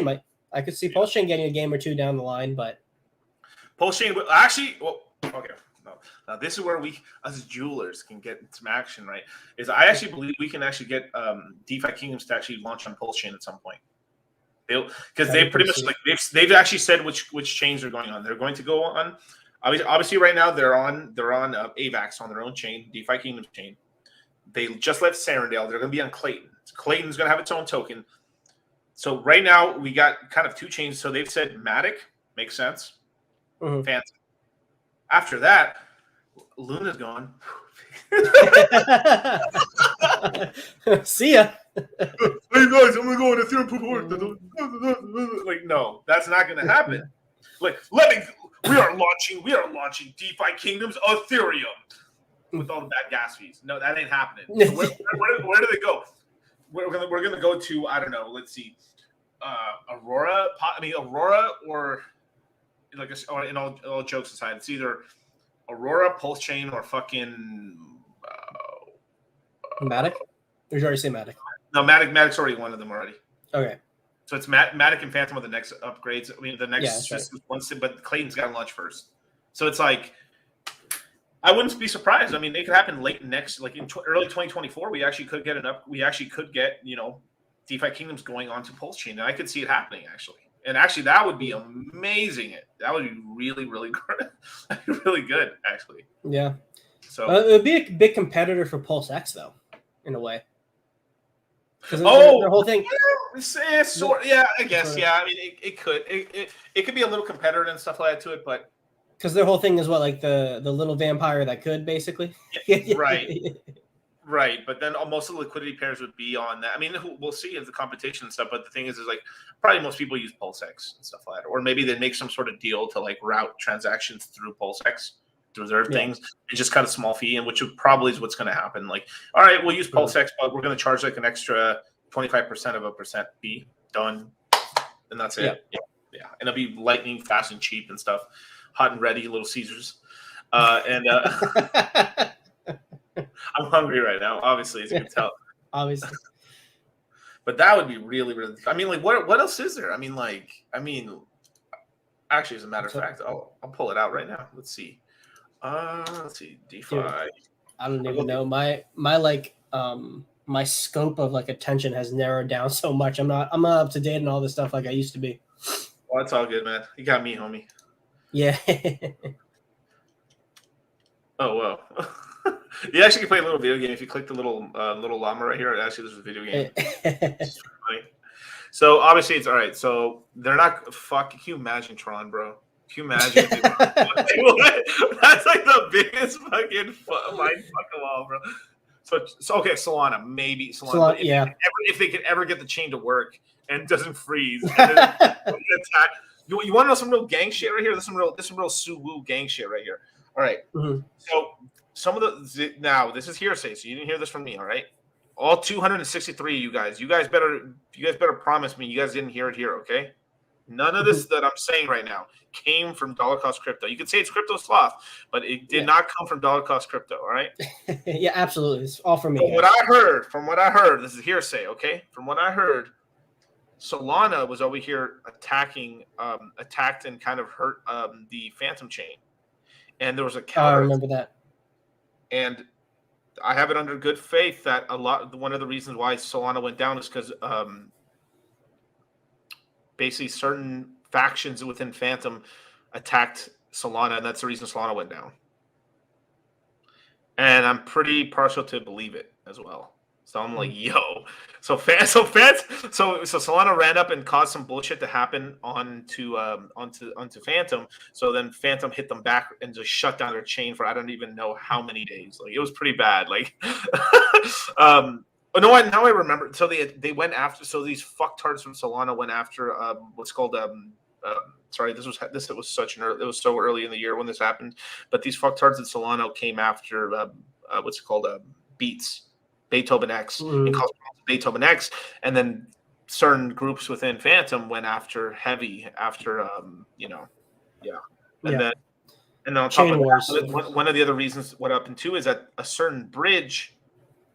might. I could see Pulschain getting a game or two down the line, but Pulschain will actually. Well, okay. No. Now this is where we, as jewelers, can get some action. Right? Is I actually believe we can actually get DeFi Kingdoms to actually launch on Pulschain at some point. Because they pretty much like they've actually said which chains are going on. They're going to go on. Obviously, right now they're on AVAX on their own chain, DeFi Kingdoms chain. They just left Serendale. They're going to be on Clayton. Clayton's going to have its own token. So right now we got kind of two chains. So they've said Matic makes sense. Fancy. After that, Luna's gone. See ya. Hey guys, I'm gonna go on Ethereum proof of work. Like, no, that's not gonna happen. Like, we are launching DeFi Kingdoms Ethereum with all the bad gas fees. No, that ain't happening. So where do they go? We're gonna go to, I don't know. Let's see, Aurora. Aurora, or like, or in all jokes aside, it's either Aurora, Pulschain, or fucking Matic. Or did you already say Matic? No, Matic's already one of them already. Okay. So it's Matic and Phantom are the next upgrades. I mean, the next right. But Clayton's got to launch first. So it's like, I wouldn't be surprised. I mean, it could happen late next, like in early 2024. We actually could get DeFi Kingdoms going onto Pulschain, and I could see it happening actually. And actually, that would be amazing. That would be really, really good. Really good, actually. Yeah. So it would be a big competitor for Pulse X, though, in a way. Their whole thing. Yeah, I guess. Yeah, I mean, it could be a little competitor and stuff like that to it, but because their whole thing is what, like the little vampire that could, basically. Right. But then most of the liquidity pairs would be on that. I mean, we'll see if the competition and stuff. But the thing is like probably most people use PulseX and stuff like that, or maybe they make some sort of deal to like route transactions through PulseX to reserve things and just cut a small fee, and which probably is what's going to happen. Like, all right, we'll use PulseX, but we're going to charge like an extra 25% of a percent fee. Done, and that's it. Yeah. And it'll be lightning fast and cheap and stuff, hot and ready, Little Caesars, and. I'm hungry right now, obviously, as you can tell. Obviously. But that would be really, really. I mean, like, what else is there? Actually, as a matter of fact, I'll pull it out right now. Let's see. DeFi. Dude, I don't even know. My scope of like attention has narrowed down so much. I'm not up to date on all this stuff like I used to be. Well, it's all good, man. You got me, homie. Yeah. Oh, wow. You actually can play a little video game if you click the little llama right here. Actually, there's a video game. So obviously it's all right. So they're not fucking. Can you imagine Tron, bro? Can you imagine? That's like the biggest fucking mind fuck of all, bro. So okay, Solana, maybe Solana. If they could ever get the chain to work and doesn't freeze, and attack. You want to know some real gang shit right here? This is some real Suwoo gang shit right here. All right. Mm-hmm. So some of now this is hearsay, so you didn't hear this from me. All right. All 263 of you guys better promise me you guys didn't hear it here, okay? None of this that I'm saying right now came from dollar cost crypto. You could say it's CryptoSloth, but it did not come from dollar cost crypto, all right? Yeah, absolutely. It's all from me. From what I heard, this is hearsay, okay? From what I heard, Solana was over here attacked and kind of hurt the Phantom chain. And there was a counter. I remember that. And I have it under good faith that one of the reasons why Solana went down is because basically certain factions within Phantom attacked Solana, and that's the reason Solana went down. And I'm pretty partial to believe it as well. So I'm like, yo. So Solana ran up and caused some bullshit to happen onto Phantom. So then Phantom hit them back and just shut down their chain for I don't even know how many days. Like it was pretty bad. Like now I remember. So they went after. So these fucktards from Solana went after what's called sorry, this was such an early, it was so early in the year when this happened. But these fucktards in Solana came after what's it called Beethoven X and called Beethoven X, and then certain groups within Phantom went after Heavy after and then on top of that, one of the other reasons what happened too is that a certain bridge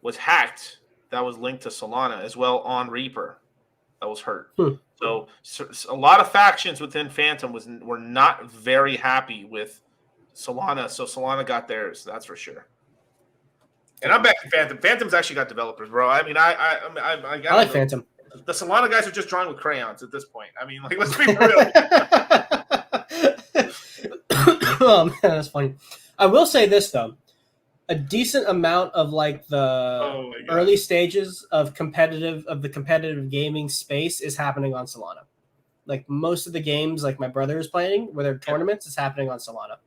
was hacked that was linked to Solana as well on Reaper that was hurt. So a lot of factions within Phantom were not very happy with Solana, so Solana got theirs, that's for sure. And I'm back to Phantom. Phantom's actually got developers, bro. I mean, I like Phantom. The Solana guys are just drawing with crayons at this point. I mean, like, let's be real. Oh man, that's funny. I will say this though. A decent amount of like the early stages of the competitive gaming space is happening on Solana. Like most of the games like my brother is playing where they're tournaments is happening on Solana.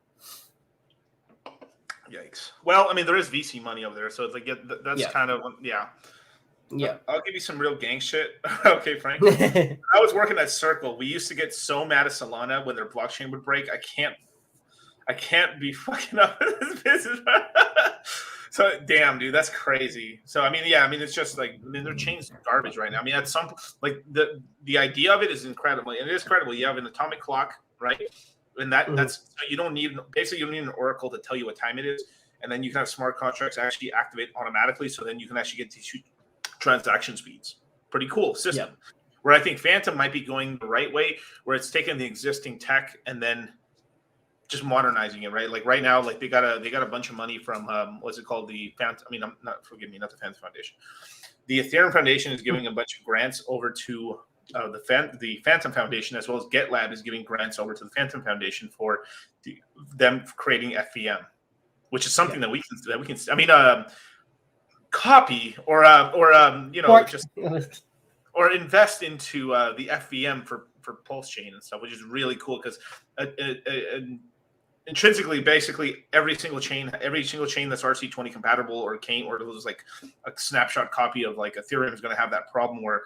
Yikes. Well, I mean, there is VC money over there, so it's like that's kind of Yeah. I'll give you some real gang shit. Okay, Frank. I was working at Circle. We used to get so mad at Solana when their blockchain would break. I can't be fucking up this business. So damn, dude, that's crazy. So I mean, it's just like their chain's garbage right now. I mean, at some like the idea of it is incredible, and it is incredible. You have an atomic clock, right? And that's you don't need an oracle to tell you what time it is, and then you can have smart contracts actually activate automatically. So then you can actually get these transaction speeds. Pretty cool system. Yep. Where I think Phantom might be going the right way, where it's taking the existing tech and then just modernizing it, right? Like right now, like they got a bunch of money from what's it called? The Phantom. I mean, not the Phantom Foundation. The Ethereum Foundation is giving a bunch of grants over to the Phantom Foundation, as well as GitLab is giving grants over to the Phantom Foundation for them creating FVM, which is something that we can. I mean, copy or or invest into the FVM for Pulschain and stuff, which is really cool because intrinsically, basically every single chain that's RC20 compatible or can't, or there's like a snapshot copy of like Ethereum is going to have that problem where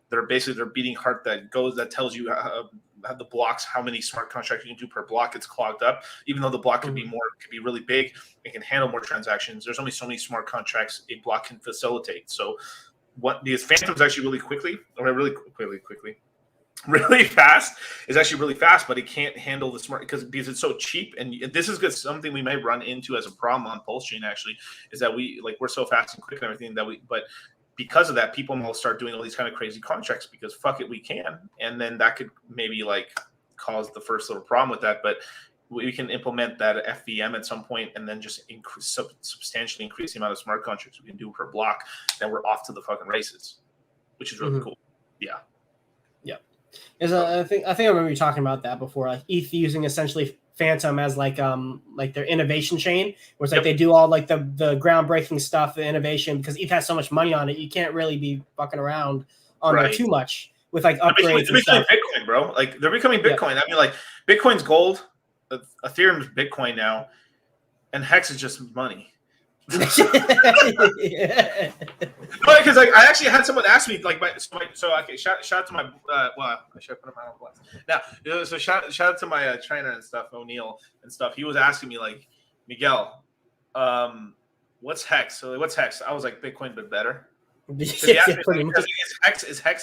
they're beating heart that tells you the blocks, how many smart contracts you can do per block. It's clogged up, even though the block could be really big. It can handle more transactions. There's only so many smart contracts a block can facilitate. So what these Phantoms actually really fast is actually really fast, but it can't handle the smart because it's so cheap. And this is something we may run into as a problem on Pulschain actually, is that we're so fast and quick and everything but because of that, people will start doing all these kind of crazy contracts because fuck it, we can. And then that could maybe like cause the first little problem with that. But we can implement that FVM at some point and then just substantially increase the amount of smart contracts we can do per block. Then we're off to the fucking races, which is really cool. Yeah. Yeah. I think I remember you talking about that before, like ETH using essentially Phantom as like their innovation chain, where it's like they do all like the groundbreaking stuff, the innovation, because ETH has so much money on it, you can't really be fucking around on there too much with like upgrades. They're becoming Bitcoin, bro. Like they're becoming Bitcoin. I mean, like Bitcoin's gold, Ethereum's Bitcoin now, and Hex is just money. Because like I actually had someone ask me like shout out to my I should put him on blast now. So shout out to my trainer and stuff, O'Neill and stuff. He was asking me like, Miguel, what's Hex? So like, what's Hex? I was like, Bitcoin but better. Is Hex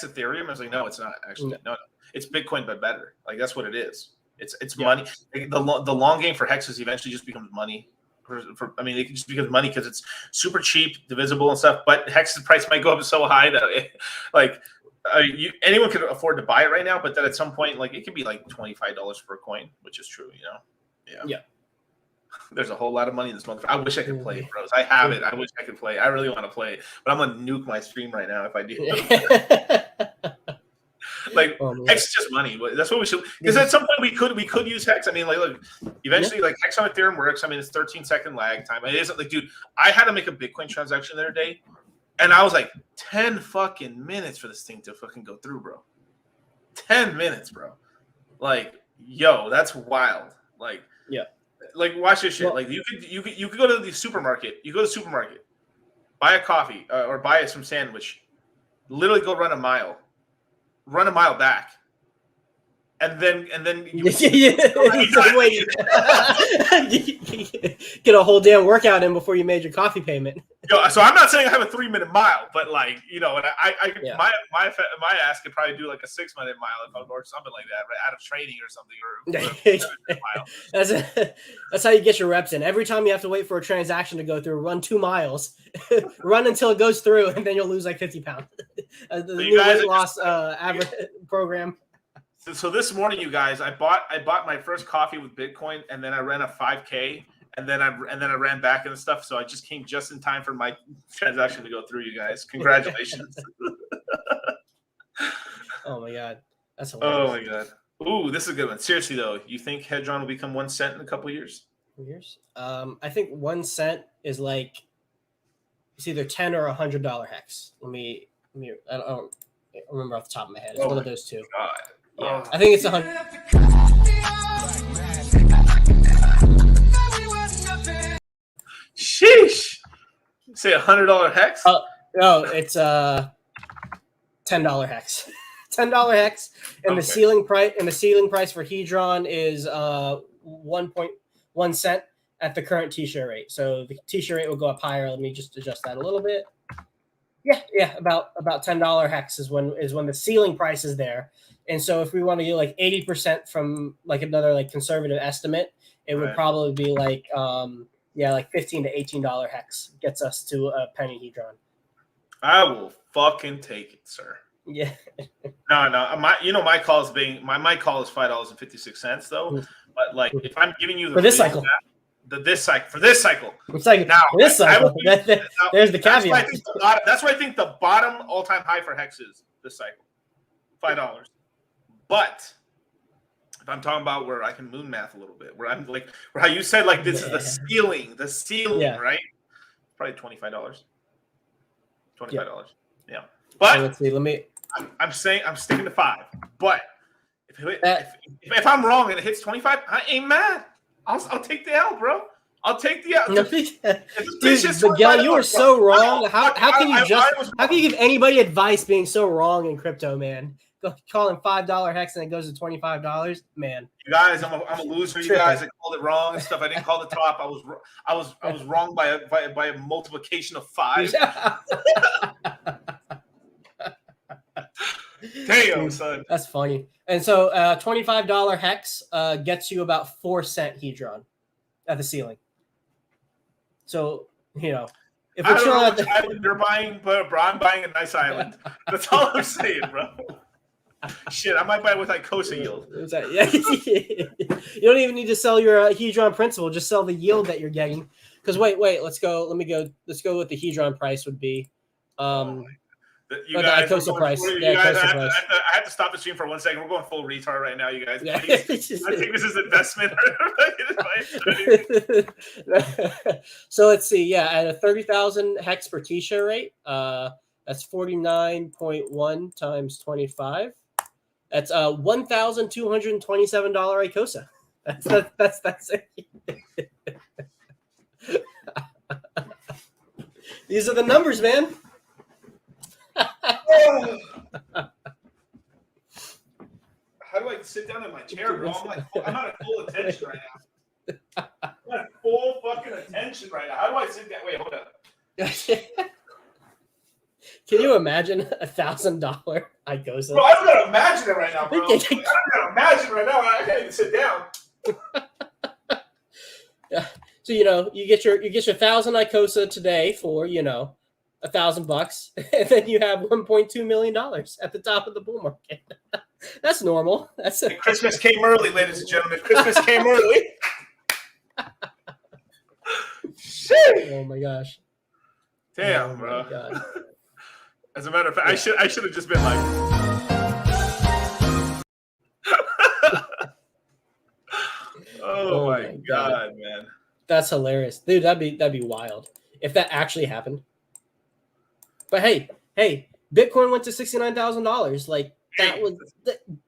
Ethereum? I was like, no, it's not actually. No, it's Bitcoin but better. Like that's what it is. It's money. Like, the long game for Hex is eventually just becomes money. It just becomes money because it's super cheap, divisible and stuff. But Hex's price might go up so high that anyone could afford to buy it right now. But then at some point, like it could be like $25 per coin, which is true, Yeah. There's a whole lot of money in this month. I wish I could play, bros. I have it. I wish I could play. I really want to play, but I'm gonna nuke my stream right now if I do. like Oh, man. Hex is just money. But that's what we should. Because at some point we could use Hex. I mean, like, look, eventually, like Hex on Ethereum works. I mean, it's 13-second lag time. It isn't like, dude, I had to make a Bitcoin transaction the other day, and I was like 10 fucking minutes for this thing to fucking go through, bro. 10 minutes, bro. Like, yo, that's wild. Like, yeah. Like, watch this shit. Well, like, you could go to the supermarket. You go to the supermarket, buy a coffee or buy some sandwich. Literally, go run a mile back, and then you get a whole damn workout in before you made your coffee payment. Yo, so I'm not saying I have a 3-minute mile, but like, you know, and Yeah. my ass could probably do like a 6-minute mile if I or something like that, right? Out of training or something, or That's how you get your reps in. Every time you have to wait for a transaction to go through, run 2 miles, run until it goes through, and then you'll lose like 50 pounds. The new weight loss average program. So this morning, you guys, I bought my first coffee with Bitcoin, and then I ran a 5K, and then I ran back and stuff. So I just came just in time for my transaction to go through. You guys, congratulations! Oh my god, that's hilarious. Oh my god. Ooh, this is a good one. Seriously though, you think Hedron will become 1 cent in a couple years? Years? I think 1 cent is like it's either $10 or $100 hex. Let me. I don't remember off the top of my head. It's one of those two. God. Yeah, I think it's 100. Sheesh. Say $100 hex? No, it's $10 hex. $10 hex, and the ceiling price for Hedron is 1.1 cent at the current T-share rate. So the T-share rate will go up higher. Let me just adjust that a little bit. Yeah, about $10 hex is when the ceiling price is there. And so if we want to get like 80% from like another like conservative estimate, it would probably be like like $15 to $18 hex gets us to a penny Hedron. I will fucking take it, sir. Yeah. No. My call is my call is $5.56 though. But like if I'm giving you the for this cycle. For this cycle. It's like now, for this cycle. There's the caveat. That's why I think the bottom all-time high for hex is this cycle. $5. But if I'm talking about where I can moon math a little bit, where I'm like where how you said like this is the ceiling, right? Probably $25. $25. Yeah. But let's see, I'm saying I'm sticking to 5. But if I'm wrong and it hits 25, I ain't mad. I'll take the L, bro. I'll take the L. Dude, Miguel, you are so wrong. How can you give anybody advice being so wrong in crypto, man? Calling $5 hex and it goes to $25, man. You guys, I'm a loser. You guys, I called it wrong and stuff. I didn't call the top. I was wrong by a multiplication of 5. Damn, son. That's funny. And so $25 hex gets you about 4 cent Hedron at the ceiling. So, you know, if we're chilling at the island you're buying, but bro, I'm buying a nice island. That's all I'm saying, bro. Shit, I might buy it with ICOSA yield. Yeah. You don't even need to sell your Hedron principal. Just sell the yield that you're getting. Because wait, let's go with the Hedron price would be. You guys, the ICOSA price. I have to stop the stream for 1 second. We're going full retard right now, you guys. Yeah. Please. I think this is investment. So let's see. Yeah, at a 30,000 hex per T-share rate, that's 49.1 times 25. That's $1,227 ICOSA. That's it. These are the numbers, man. How do I sit down in my chair, bro? I'm not at full attention right now. I'm at full fucking attention right now. How do I sit down? Wait, hold up. Can you imagine $1,000 ICOSA? Bro, I don't gotta imagine it right now, bro. I don't gotta imagine it right now. I can't even sit down. Yeah. So you get your 1,000 ICOSA today for $1,000, and then you have $1.2 million at the top of the bull market. That's normal. Christmas came early, ladies and gentlemen. Christmas came early. Shit. Oh my gosh. Damn, oh bro. God. As a matter of fact, I should have just been like. Oh my god, man. That's hilarious, dude. That'd be wild if that actually happened. But hey, Bitcoin went to $69,000. Like that was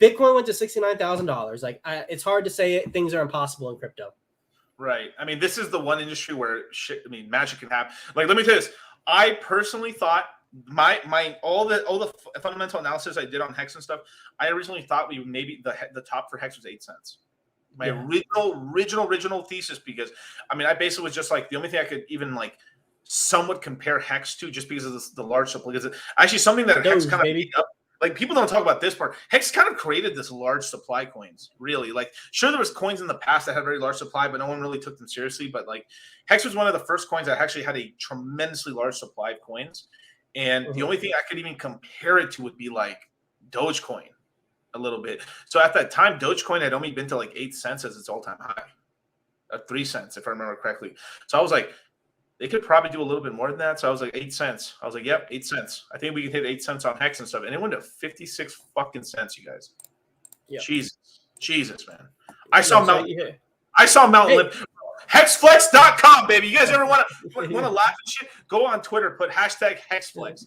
Bitcoin went to $69,000. Like it's hard to say things are impossible in crypto. Right. I mean, this is the one industry where shit. I mean, magic can happen. Like, let me tell you this. I personally thought my all the fundamental analysis I did on Hex and stuff. I originally thought we maybe the top for Hex was 8 cents. My original thesis, because I mean, I basically was just like the only thing I could even like somewhat compare Hex to, just because of the large supply. Because actually something that Hex kind of beat up. Like, people don't talk about this part. Hex kind of created this large supply coins, really. Like, sure, there was coins in the past that had very large supply, but no one really took them seriously. But like, Hex was one of the first coins that actually had a tremendously large supply of coins. And the only thing I could even compare it to would be like Dogecoin a little bit. So at that time, Dogecoin had only been to like 8 cents as its all-time high, 3 cents, if I remember correctly. So I was like, they could probably do a little bit more than that. So I was like, 8 cents. I was like, yep, 8 cents. I think we can hit 8 cents on Hex and stuff. And it went to 56 fucking cents, you guys. Yep. Jesus, man. I saw Mountain Lip. Hexflex.com, baby. You guys ever want to laugh and shit? Go on Twitter, put hashtag Hexflex.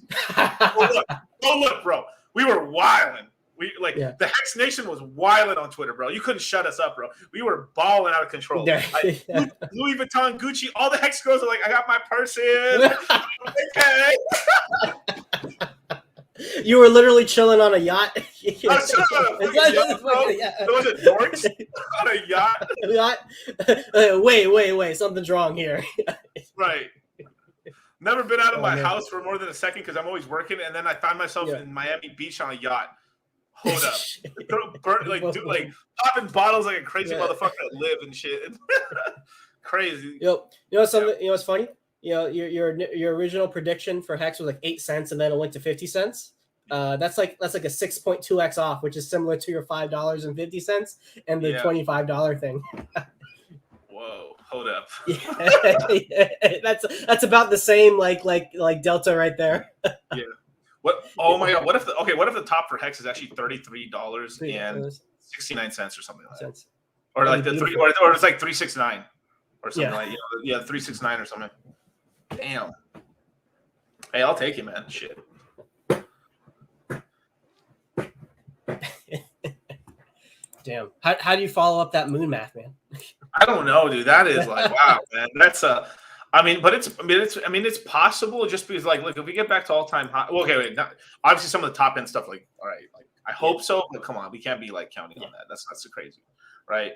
Go look, bro. We were wilding. The Hex Nation was wilding on Twitter, bro. You couldn't shut us up, bro. We were balling out of control. Louis Vuitton, Gucci, all the Hex girls are like, I got my purse in. Okay. You were literally chilling on a yacht. Was it dorks on a yacht? Wait. Something's wrong here. Right. Never been out of my house for more than a second because I'm always working, and then I found myself in Miami Beach on a yacht. Hold up. Like popping bottles like a crazy motherfucker that live and shit. Crazy. You know something? You know what's funny? You know, your original prediction for Hex was like 8 cents, and then it went to 50 cents. That's like a 6.2x off, which is similar to your $5.50 and the $25 thing. Whoa, hold up. That's about the same like delta right there. Yeah. What? Oh my God! What if the top for Hex is actually $33.69 or something like that, or like or it's like 369 or something like 369 or something. Damn. Hey, I'll take it, man. Shit. Damn. How do you follow up that moon math, man? I don't know, dude. That is like wow, man. That's it's possible just because like look, if we get back to all-time high. Well, okay, wait. Obviously, some of the top end stuff, like all right, like I hope so, but come on, we can't be like counting on that. That's so crazy, right?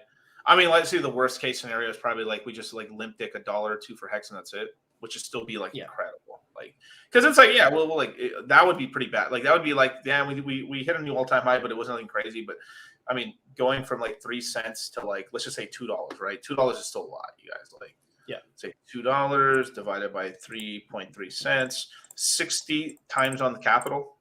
I mean, let's see. The worst case scenario is probably like we just like limp dick $1 or $2 for Hex and that's it, which would still be like incredible, like because it's like that would be pretty bad. Like that would be like damn, we hit a new all-time high, but it wasn't nothing crazy. But I mean, going from like 3 cents to like let's just say $2, right? $2 is still a lot, you guys. Like say $2 divided by 3.3 cents, 60 times on the capital.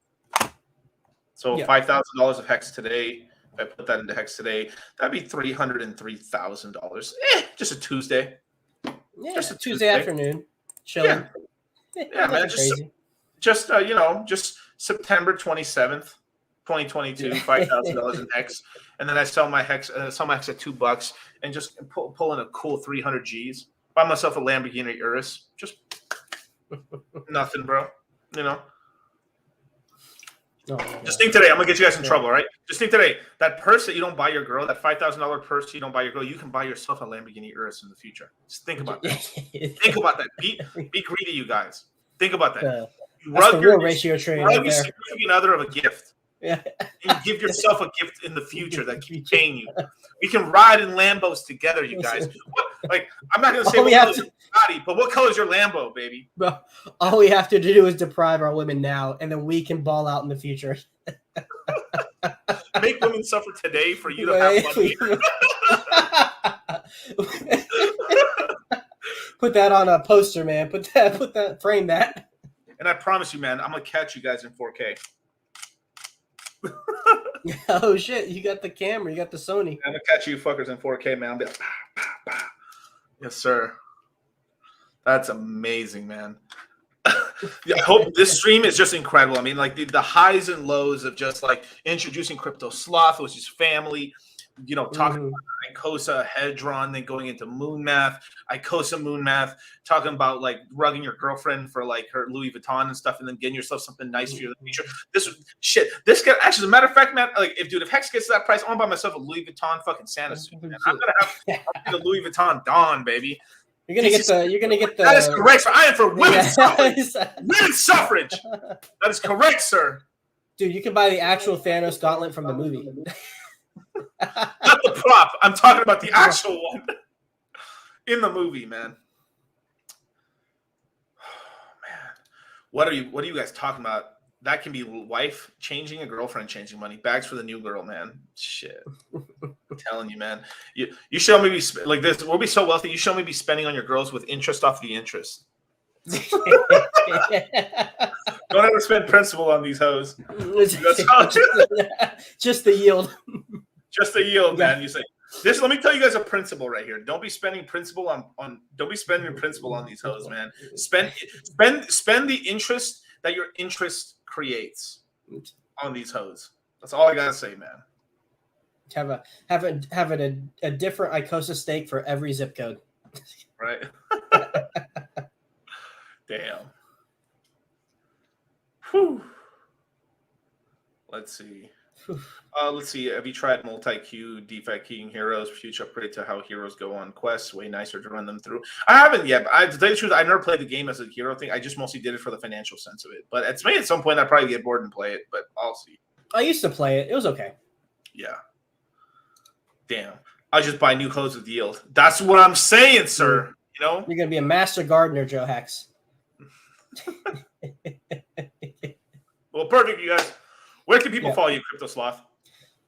So $5,000 of Hex today. If I put that into Hex today, that'd be $303,000. Just a Tuesday. Yeah, just a Tuesday afternoon, chilling. Yeah, man. Just September 27th, 2022, $5,000 in Hex, and then I sell my Hex at $2, and just pull in a cool 300 Gs. Buy myself a Lamborghini Urus. Just nothing, bro. You know. Just think today. I'm gonna get you guys in trouble, all right? Just think today. That purse that you don't buy your girl, that $5,000 purse you don't buy your girl, you can buy yourself a Lamborghini Urus in the future. Just think about that. Think about that. Be greedy, you guys. Think about that. That's the real ratio trade. Rug your significant other of a gift. Yeah. And give yourself a gift in the future that keeps paying you. We can ride in Lambos together, you guys. I'm not gonna say what color is your body, but what color is your Lambo, baby? Bro, all we have to do is deprive our women now, and then we can ball out in the future. Make women suffer today for you to have money. Put that on a poster, man. Frame that. And I promise you, man, I'm gonna catch you guys in 4K. Oh shit! You got the camera. You got the Sony. I'm gonna catch you fuckers in 4K, man. I'll be like, bah, bah, bah. Yes, sir. That's amazing, man. I hope this stream is just incredible. I mean, like the highs and lows of just like introducing CryptoSloth, which is family. talking about ICOSA, Hedron, then going into moon math, ICOSA moon math, talking about like rugging your girlfriend for like her Louis Vuitton and stuff, and then getting yourself something nice for your future. This guy, actually, as a matter of fact, man, like if Hex gets to that price, I'm gonna buy myself a Louis Vuitton fucking Santa suit, man. I'm gonna have the Louis Vuitton Dawn, baby. You're gonna get the. That is correct, sir. I am for women's suffrage. Women's suffrage. That is correct, sir. Dude, you can buy the actual Thanos gauntlet from the movie. Not the prop. I'm talking about the actual one in the movie, man. Man, what are you guys talking about? That can be wife changing and girlfriend changing money. Bags for the new girl, man. Shit. I'm telling you, man. You show me be like this. We'll be so wealthy. You show me be spending on your girls with interest off the interest. Don't ever spend principal on these hoes. Just the yield. Just the yield, man. You say this. Let me tell you guys a principle right here. Don't be spending principal on. Don't be spending principal on these hoes, man. Spend the interest that your interest creates on these hoes. That's all I gotta say, man. Have a different ICOSA stake for every zip code. Right. Damn. Whew. Let's see. Let's see. Have you tried multi-queue DeFi keying heroes? Future upgrade to how heroes go on quests. Way nicer to run them through. I haven't yet. To tell you the truth, I never played the game as a hero thing. I just mostly did it for the financial sense of it. But at some point, I'd probably get bored and play it. But I'll see. I used to play it. It was okay. Yeah. Damn. I just buy new clothes with yield. That's what I'm saying, sir. You know, you're gonna be a master gardener, Joe Hex. Well, perfect, you guys. Where can people follow you, CryptoSloth?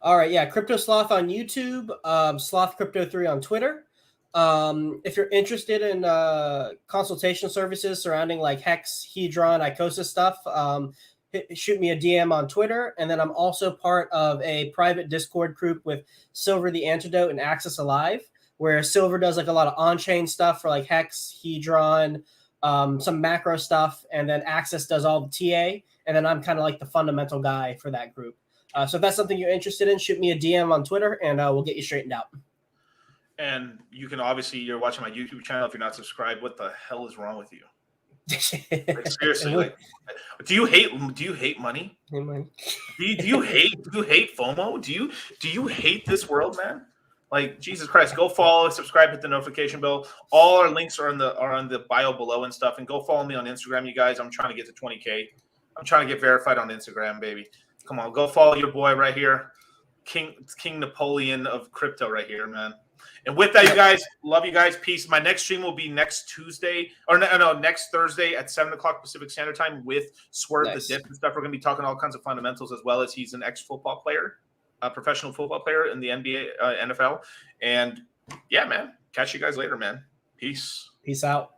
All right, yeah, CryptoSloth on YouTube, Sloth Crypto 3 on Twitter. If you're interested in consultation services surrounding like Hex, Hedron, ICOSA stuff, shoot me a DM on Twitter. And then I'm also part of a private Discord group with Silver the Antidote and Access Alive, where Silver does like a lot of on-chain stuff for like Hex, Hedron, some macro stuff, and then Access does all the TA, and then I'm kind of like the fundamental guy for that group. So if that's something you're interested in, shoot me a DM on Twitter, and we'll get you straightened out. And you can obviously, you're watching my YouTube channel. If you're not subscribed, what the hell is wrong with you? Like, seriously, like, do you hate money? Do you hate FOMO? Do you hate this world, man? Like, Jesus Christ, go follow, subscribe, hit the notification bell. All our links are in the bio below and stuff. And go follow me on Instagram, you guys. I'm trying to get to 20K. I'm trying to get verified on Instagram, baby. Come on, go follow your boy right here, King Napoleon of crypto right here, man. And with that, you guys, love you guys. Peace. My next stream will be next Tuesday, or next Thursday at 7 o'clock Pacific Standard Time with Swerve the Dip and stuff. We're going to be talking all kinds of fundamentals, as well as he's an ex-football player, a professional football player in the NBA, NFL. And yeah, man, catch you guys later, man. Peace. Peace out.